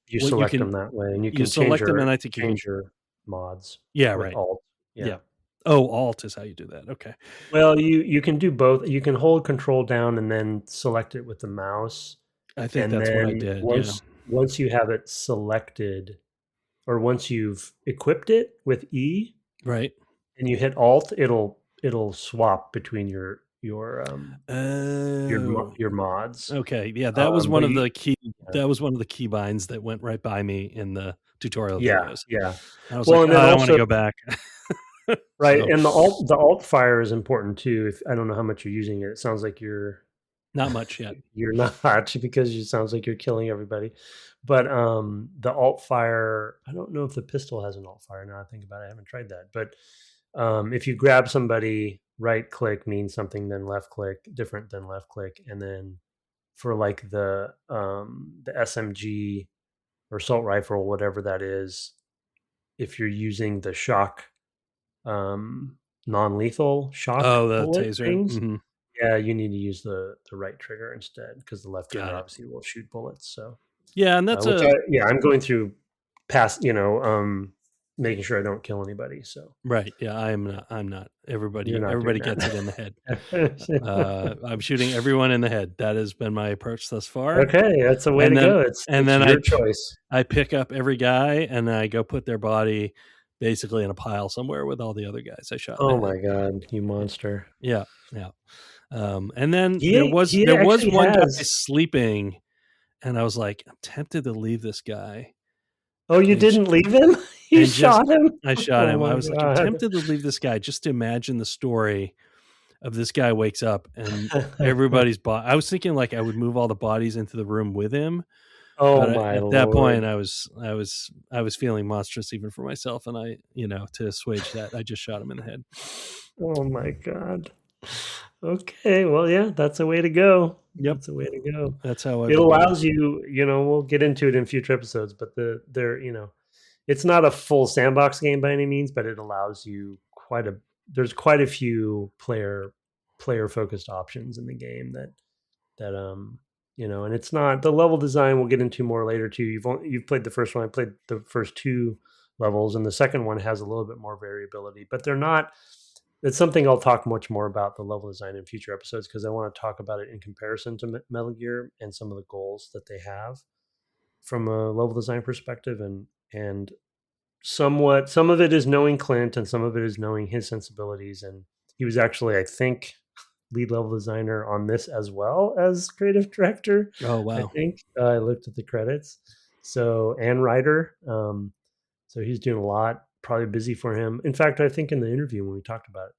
you select them that way, and you can select them, and I think change your mods. Yeah, with right. Alt. Yeah. Oh, Alt is how you do that. Okay. Well, you can do both. You can hold Control down and then select it with the mouse. I think that's what I did. Once you have it selected, or once you've equipped it with E, right, and you hit Alt, it'll swap between your mods. Okay, yeah, that was one of the key. That was one of the key binds that went right by me in the tutorial videos. Yeah. I was like, I want to go back. Right, so. And the alt fire is important too. If I don't know how much you're using it, it sounds like you're not much yet. You're not, because it sounds like you're killing everybody. But the alt fire, I don't know if the pistol has an alt fire. Now I think about it, I haven't tried that. But if you grab somebody, right click means something, then left click different than left click, and then for like the SMG or assault rifle or whatever that is, if you're using the shock non-lethal shock the taser things, you need to use the right trigger instead, because the left trigger obviously will shoot bullets. So and that's I'm going through past, making sure I don't kill anybody. So right, I'm not. Everybody gets it in the head. I'm shooting everyone in the head. That has been my approach thus far. Okay, that's a way to go. It's your choice. I pick up every guy and I go put their body basically in a pile somewhere with all the other guys I shot. Oh my god, you monster! Yeah. And then there was one guy sleeping, and I was like, I'm tempted to leave this guy. Oh, you didn't leave him? You shot him? I shot him. I was like, I'm tempted to leave this guy just to imagine the story of this guy wakes up and everybody's body. I was thinking like I would move all the bodies into the room with him. Oh my Lord. At that point, I was feeling monstrous even for myself, and I, to assuage that, I just shot him in the head. Oh my god. Okay, well, yeah, that's a way to go. Yep, that's a way to go. That's how it allows you. We'll get into it in future episodes, but it's not a full sandbox game by any means, but it allows you there's quite a few player focused options in the game that and it's not the level design we'll get into more later too. You've played the first one. I played the first two levels, and the second one has a little bit more variability, but they're not. It's something I'll talk much more about, the level design, in future episodes, because I want to talk about it in comparison to Metal Gear and some of the goals that they have from a level design perspective, and somewhat some of it is knowing Clint and some of it is knowing his sensibilities. And he was actually, I think, lead level designer on this as well as creative director. Oh wow! I think I looked at the credits. So, and writer. So he's doing a lot. Probably busy for him. In fact, I think in the interview when we talked about it,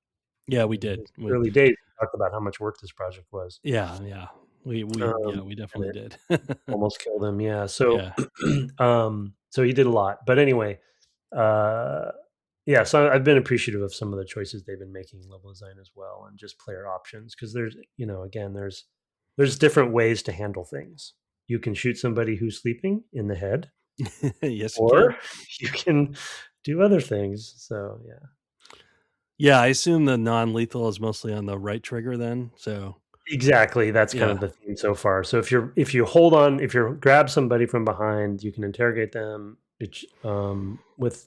yeah, we did. Early days, we talked about how much work this project was. Yeah, we definitely did. Almost killed him. Yeah. So, so he did a lot. But anyway, so I've been appreciative of some of the choices they've been making in level design as well, and just player options, because there's, again, there's different ways to handle things. You can shoot somebody who's sleeping in the head. Yes, or you can do other things. So yeah, I assume the non-lethal is mostly on the right trigger then. So exactly, that's kind of the theme so far. So if you grab somebody from behind, you can interrogate them. With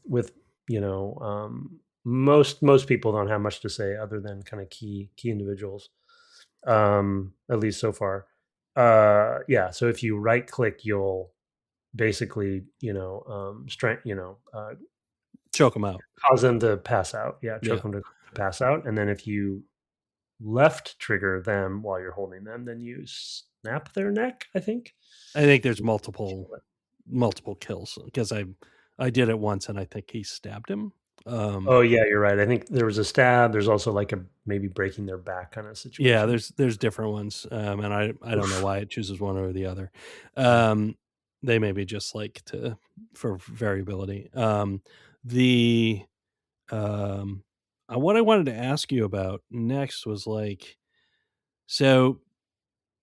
most people don't have much to say other than kind of key individuals, at least so far. So if you right click, you'll basically choke them out. cause them to pass out. Yeah, choke Yeah, them to pass out. And then if you left trigger them while you're holding them, then you snap their neck, I think. I think there's multiple kills because I did it once and I think he stabbed him. Oh yeah, you're right. I think there was a stab. There's also like a maybe breaking their back kind of situation. Yeah, there's different ones, and I don't know why it chooses one or the other. They maybe just like to for variability. The what I wanted to ask you about next was like, so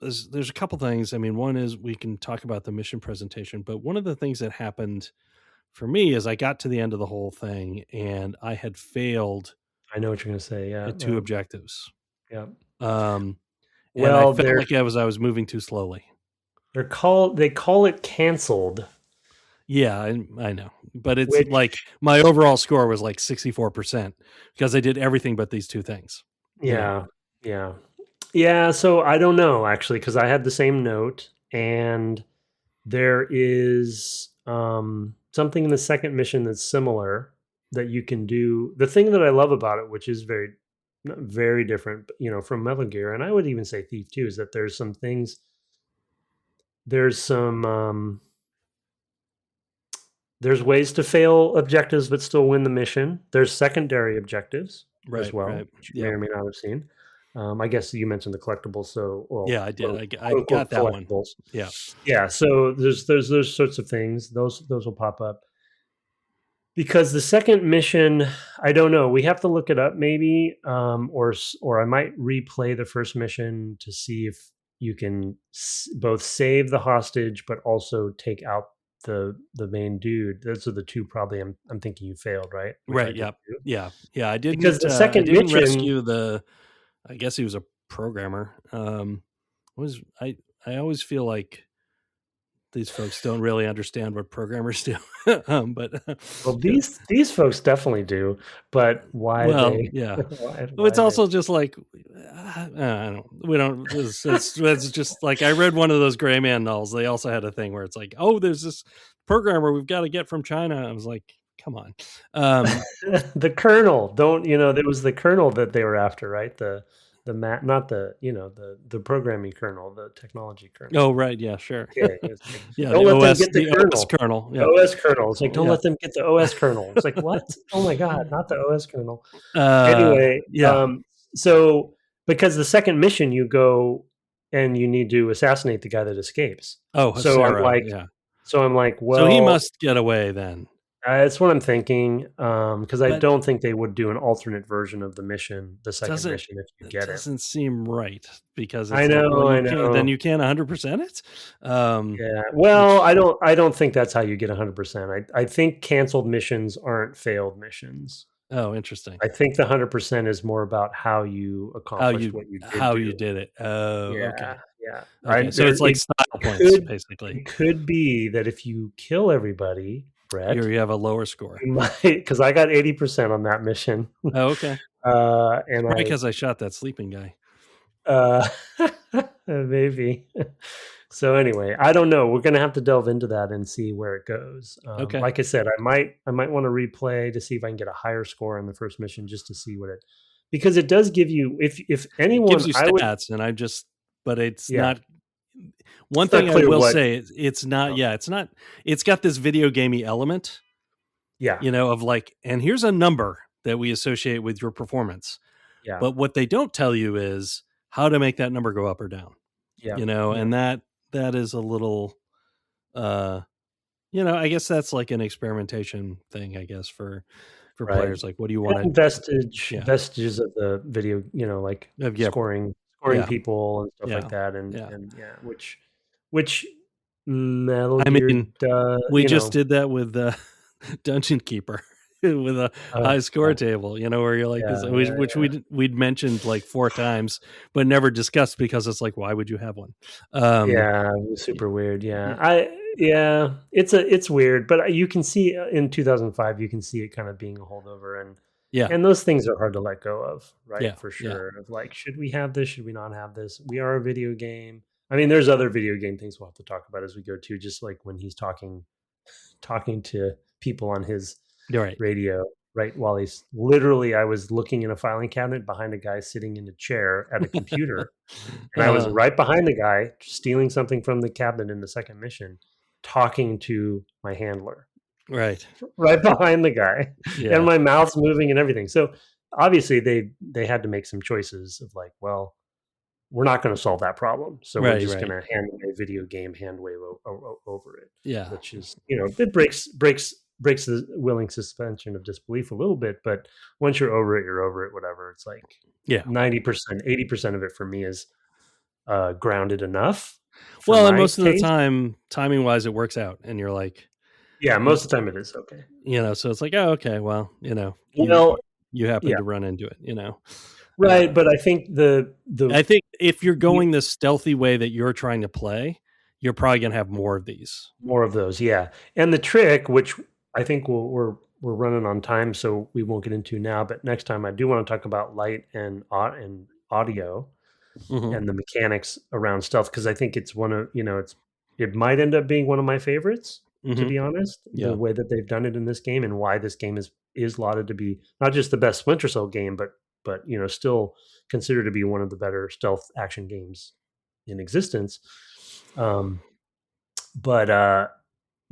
there's a couple things. I mean, one is we can talk about the mission presentation, but one of the things that happened for me is I got to the end of the whole thing and I had failed I know what you're going to say. Yeah. two objectives. Yeah. And Well, I felt like I was moving too slowly. They call it canceled. Yeah, I know. But it's like my overall score was like 64% because I did everything but these two things. Yeah. Yeah. Yeah. So I don't know actually, because I had the same note, and there is something in the second mission that's similar that you can do. The thing that I love about it, which is very different, from Metal Gear, and I would even say Thief 2, is that there's some things. There's ways to fail objectives but still win the mission. There's secondary objectives as well, which you may or may not have seen. I guess you mentioned the collectibles, so yeah, I did. I got that one. Yeah, yeah. So there's those sorts of things. Those will pop up because the second mission, I don't know. We have to look it up, maybe, or I might replay the first mission to see if you can both save the hostage but also take out the main dude. Those are the two probably I'm thinking you failed, right? Right. Yeah. I didn't, because the second mission rescue I guess he was a programmer. I always feel like these folks don't really understand what programmers do. But well, these folks definitely do, but why? Well, it's also just like it's just like I read one of those Gray Man novels. They also had a thing where it's like, oh, there's this programmer we've got to get from China. I was like, come on. The kernel, there was the kernel that they were after, right? Not the programming kernel, the technology kernel. Oh, right. Yeah, sure. Okay. Yeah, don't let them get the OS kernel. Yeah. OS kernel. It's like, don't let them get the OS kernel. It's like, what? Oh my God, not the OS kernel. Anyway, so because the second mission you go and you need to assassinate the guy that escapes. Oh, so Sarah, I'm like, well, so he must get away then. That's what I'm thinking, because I don't think they would do an alternate version of the mission, the second mission, if you get it. Doesn't seem right, because it's I know. Then you can't 100% it. Yeah. Well, I don't think that's how you get 100%. I think canceled missions aren't failed missions. Oh, interesting. I think the 100% is more about how you accomplished what you did. How you did it. Oh, yeah, okay. Yeah. Okay. So it's like style points, basically. It could be that if you kill everybody, Brett, you have a lower score. Because I got 80% on that mission. Oh, okay. And because I shot that sleeping guy. Maybe. So anyway, I don't know. We're gonna have to delve into that and see where it goes. Okay. Like I said, I might want to replay to see if I can get a higher score on the first mission, just to see what because it does give you, if anyone, it gives you stats, and but it's not. One thing I will say, it's not. It's not. It's got this video gamey element. Yeah. Of like, and here's a number that we associate with your performance. Yeah. But what they don't tell you is how to make that number go up or down. Yeah. And that is a little, I guess that's like an experimentation thing, I guess, for players. Like, what do you want to vestiges of the video, like scoring people and stuff like that. And which Metal Gear does, we just did that with Dungeon Keeper with a high score table, where you're like, which we'd mentioned like 4 times, but never discussed, because it's like, why would you have one? It was super weird. It's weird, but you can see in 2005, you can see it kind of being a holdover, and those things are hard to let go of, right? Yeah, for sure. Of like, should we have this? Should we not have this? We are a video game. I mean, there's other video game things we'll have to talk about as we go too, just like when he's talking to people on his Right. radio right while he's literally, I was looking in a filing cabinet behind a guy sitting in a chair at a computer, and I was Uh, right behind the guy stealing something from the cabinet in the second mission, talking to my handler right. right behind the guy, and Yeah. my mouth's moving and everything. So obviously they had to make some choices of like, well, we're not going to solve that problem, so we're Right. just going Right. to hand a video game hand wave over it, Yeah. which is, it breaks the willing suspension of disbelief a little bit, but once you're over it, you're over it. Whatever. It's like Yeah. 90%, 80% of it for me is grounded enough for Well, and my most of the taste. time, timing wise, it works out, and you're like, Yeah, most of the time it is okay. so it's like, oh, okay, well, Well, you happen yeah, to run into it, right. But I think I think if you're going the stealthy way that you're trying to play, you're probably going to have more of these. more of those, yeah. And the trick, which I think we're running on time, so we won't get into now. But next time, I do want to talk about light and audio Mhm. and the mechanics around stealth, because I think it's one of it might end up being one of my favorites, to Mhm. be honest. Yeah. The way that they've done it in this game, and why this game is lauded to be not just the best Splinter Cell game, but still considered to be one of the better stealth action games in existence. But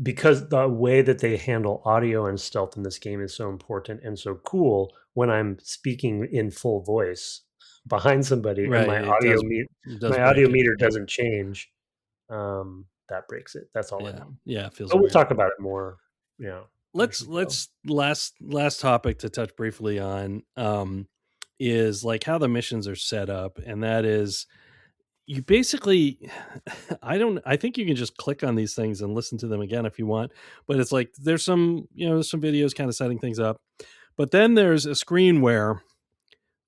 because the way that they handle audio and stealth in this game is so important and so cool, when I'm speaking in full voice behind somebody and Right. my It audio does break it. meter Yeah. doesn't change, that breaks it. That's all I Yeah. mean. Yeah. It feels But we'll weird. talk about it more. Let's last topic to touch briefly on is like how the missions are set up, and that is you basically I think you can just click on these things and listen to them again if you want, but it's like there's some videos kind of setting things up, but then there's a screen where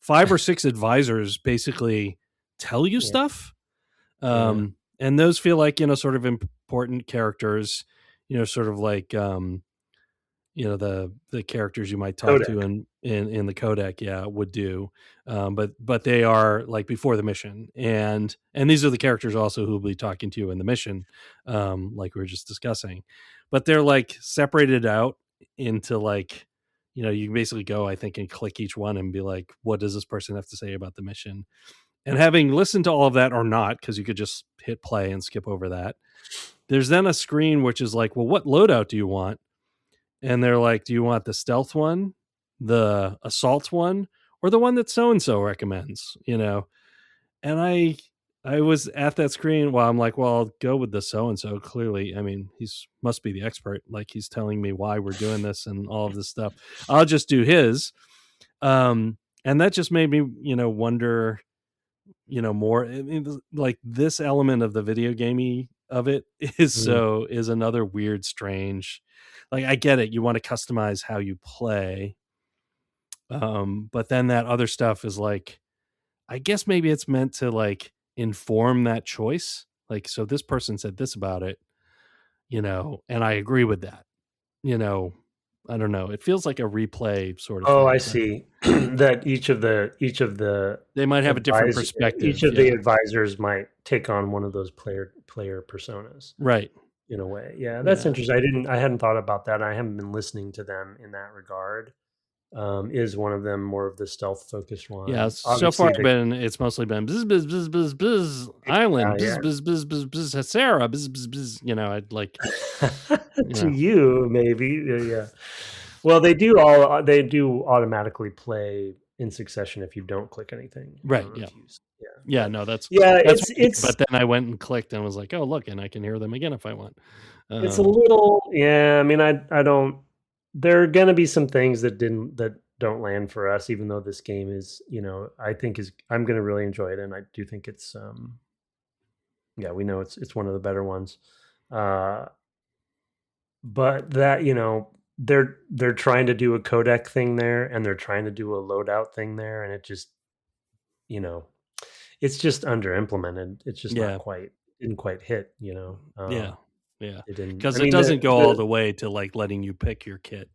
5 or 6 advisors basically tell you stuff, and those feel like sort of important characters, sort of like the characters you might talk to Codec. in the codec, would do, but they are like before the mission, and these are the characters also who will be talking to you in the mission, like we were just discussing, but they're like separated out into like you can basically go, I think, and click each one and be like, what does this person have to say about the mission? And having listened to all of that or not, because you could just hit play and skip over that, there's then a screen which is like, well, what loadout do you want? And they're like, do you want the stealth one, the assault one, or the one that so-and-so recommends? And I was at that screen while I'm like, well, I'll go with the so-and-so. Clearly, I mean, must be the expert. Like, he's telling me why we're doing this and all of this stuff. I'll just do his. And that just made me, wonder, more. I mean, like this element of the video gamey of it is another weird, strange. Like, I get it. You want to customize how you play. But then that other stuff is like, I guess maybe it's meant to like inform that choice. Like, so this person said this about it, and I agree with that. I don't know. It feels like a replay sort of Oh, thing. I see. That each of the They might have a different perspective. Each of the advisors might take on one of those player personas, right? In a way. Yeah, that's interesting. I hadn't thought about that. I haven't been listening to them in that regard. Is one of them more of the stealth focused one? Yeah, so far it's mostly been bzz, bzz, bzz, bzz, bzz, island, bzz, bzz, bzz, bzz, bzz, Sarah, bzz, bzz, bzz. I'd like to you maybe, yeah. Well, they do automatically play in succession if you don't click anything, right? Yeah. No, that's it's. But then I went and clicked and was like, oh look, and I can hear them again if I want. It's a little, I mean, I don't. There are going to be some things that don't land for us, even though this game is, I think I'm going to really enjoy it, and I do think it's, we know it's one of the better ones, but that they're trying to do a codec thing there, and they're trying to do a loadout thing there, and it just, it's just under implemented. It's just didn't quite hit, because it doesn't go all the way to like letting you pick your kit.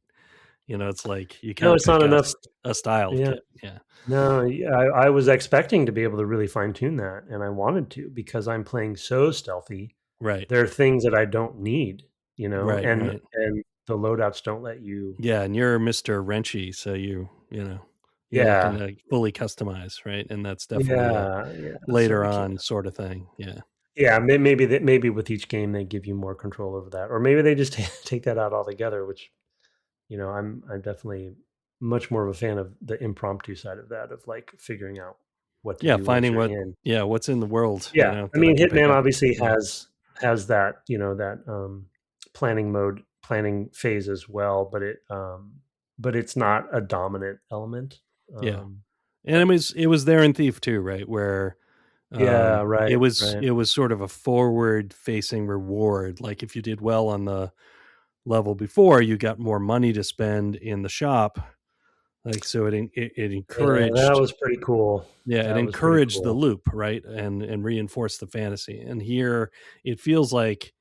It's like you can't. No, it's not enough a styled kit. Yeah. No, I was expecting to be able to really fine tune that, and I wanted to, because I'm playing so stealthy. Right. There are things that I don't need, Right. and the loadouts don't let you. Yeah, and you're Mr. Wrenchy, so you're not Yeah. going to fully customize, right? And that's definitely Yeah. later So on sort of thing. Yeah. yeah, maybe with each game they give you more control over that, or maybe they just take that out altogether. Which, I'm definitely much more of a fan of the impromptu side of that, of like figuring out what to do once Finding you're in. what's in the world, Yeah, I that I mean, can pick Hitman up. obviously has that planning phase as well, but it's not a dominant element. Yeah, and it was there in Thief too, right? Where Yeah, it right, was right. it was sort of a forward facing reward. Like if you did well on the level before, you got more money to spend in the shop. Like so, it Yeah, that encouraged. was pretty cool. Yeah, it That was pretty encouraged the cool. loop, right, and reinforced the fantasy. And here, it feels like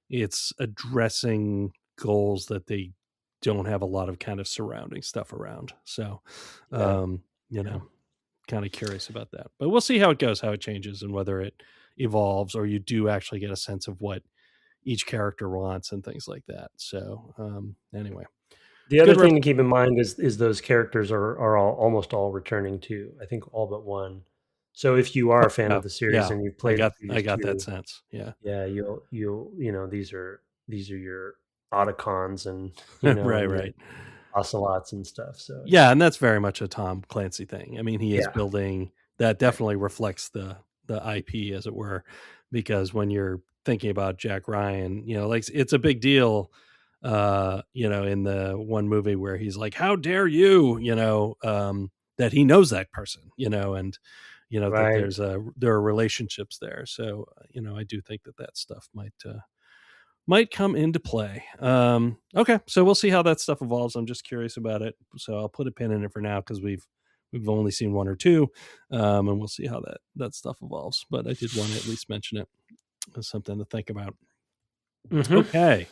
it's addressing goals that they don't have a lot of kind of surrounding stuff around. So, Yeah, you yeah. know, kind of curious about that. But we'll see how it goes, how it changes, and whether it evolves or you do actually get a sense of what each character wants and things like that. So, anyway, The other good. thing to keep in mind is those characters are almost all returning too. I think all but one. So if you are a fan Oh, of the series yeah, and you've played the I previous got that two, sense. Yeah, yeah, these are your Otacons and right, and your right. ocelots and stuff. So Yeah, and that's very much a Tom Clancy thing. I mean, he is yeah, building that. right, Definitely reflects the IP, as it were, because when you're thinking about Jack Ryan, like it's a big deal. In the one movie where he's like, "How dare you?" That he knows that person, and that right. there are relationships there. So I do think that stuff might come into play. Okay, so we'll see how that stuff evolves. I'm just curious about it, so I'll put a pin in it for now because we've only seen one or two, and we'll see how that stuff evolves. But I did want to at least mention it as something to think about. Mm-hmm. Okay,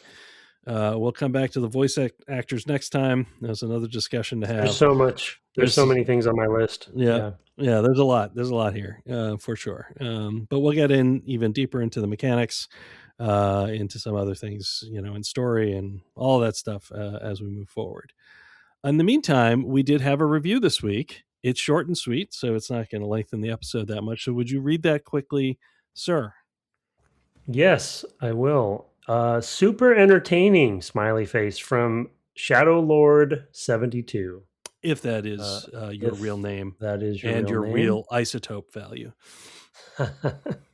we'll come back to the voice actors next time. There's another discussion to have. There's so much. There's so many things on my list. Yeah. There's a lot. There's a lot here, for sure. But we'll get in even deeper into the mechanics, into some other things, in story and all that stuff as we move forward. In the meantime, we did have a review this week. It's short and sweet, so it's not going to lengthen the episode that much. So would you read that quickly, sir? Yes, I will. Super entertaining smiley face from Shadow Lord 72. If that is your real name, that is your and real your name. real isotope value.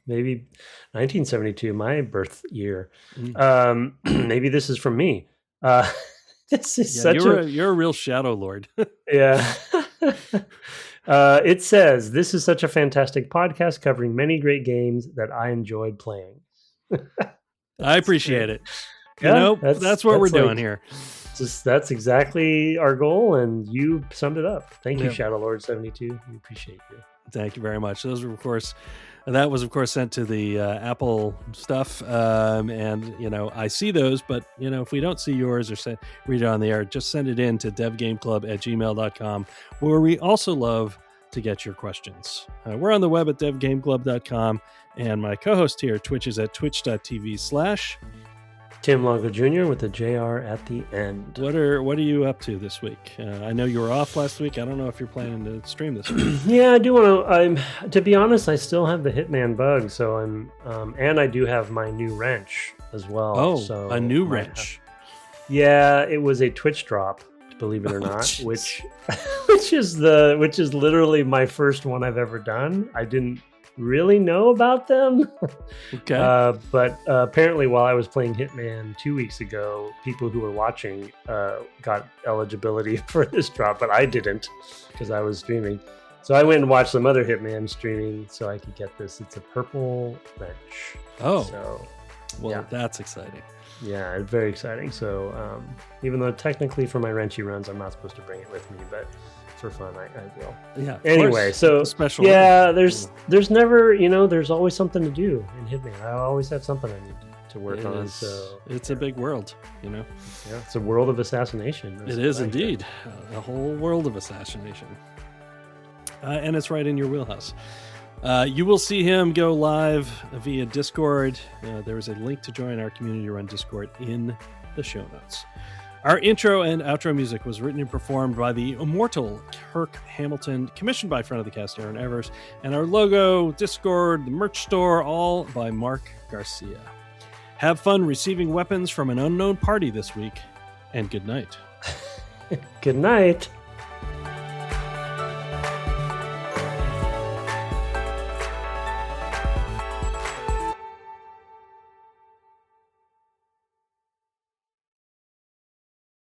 Maybe 1972, my birth year. Maybe this is from me. This is you're a real Shadow Lord. Yeah. It says, "This is such a fantastic podcast covering many great games that I enjoyed playing." I appreciate it. Yeah, that's what we're doing here. That's exactly our goal, and you summed it up. Thank you, Shadow Lord 72. We appreciate you. Thank you very much. That was of course sent to the Apple stuff, and I see those, but if we don't see yours or read it on the air, just send it in to devgameclub@gmail.com, where we also love to get your questions. We're on the web at devgameclub.com, and my co-host here, Twitch, is at twitch.tv/ Tim Longo Jr. with a JR at the end. What are you up to this week? I know you were off last week. I don't know if you're planning to stream this week. Yeah, I do want to. To be honest, I still have the Hitman bug, so I'm, and I do have my new wrench as well. Oh, so a new wrench. Yeah, it was a Twitch drop, believe it or not, which is literally my first one I've ever done. I didn't really know about them. Okay. But apparently while I was playing Hitman 2 weeks ago, people who were watching got eligibility for this drop, but I didn't because I was streaming. So I went and watched some other Hitman streaming so I could get this. It's a purple wrench. Oh, so well, that's exciting. Yeah, it's very exciting. So even though technically for my wrenchy runs, I'm not supposed to bring it with me, but for fun, I will. Yeah. Anyway, so special. Yeah, there's never, there's always something to do in Hitman. I always have something I need to work on. So it's a big world, Yeah, it's a world of assassination. It is indeed a whole world of assassination, and it's right in your wheelhouse. You will see him go live via Discord. There is a link to join our community-run Discord in the show notes. Our intro and outro music was written and performed by the immortal Kirk Hamilton, commissioned by friend of the cast Aaron Evers, and our logo, Discord, the merch store, all by Mark Garcia. Have fun receiving weapons from an unknown party this week, and good night. Good night.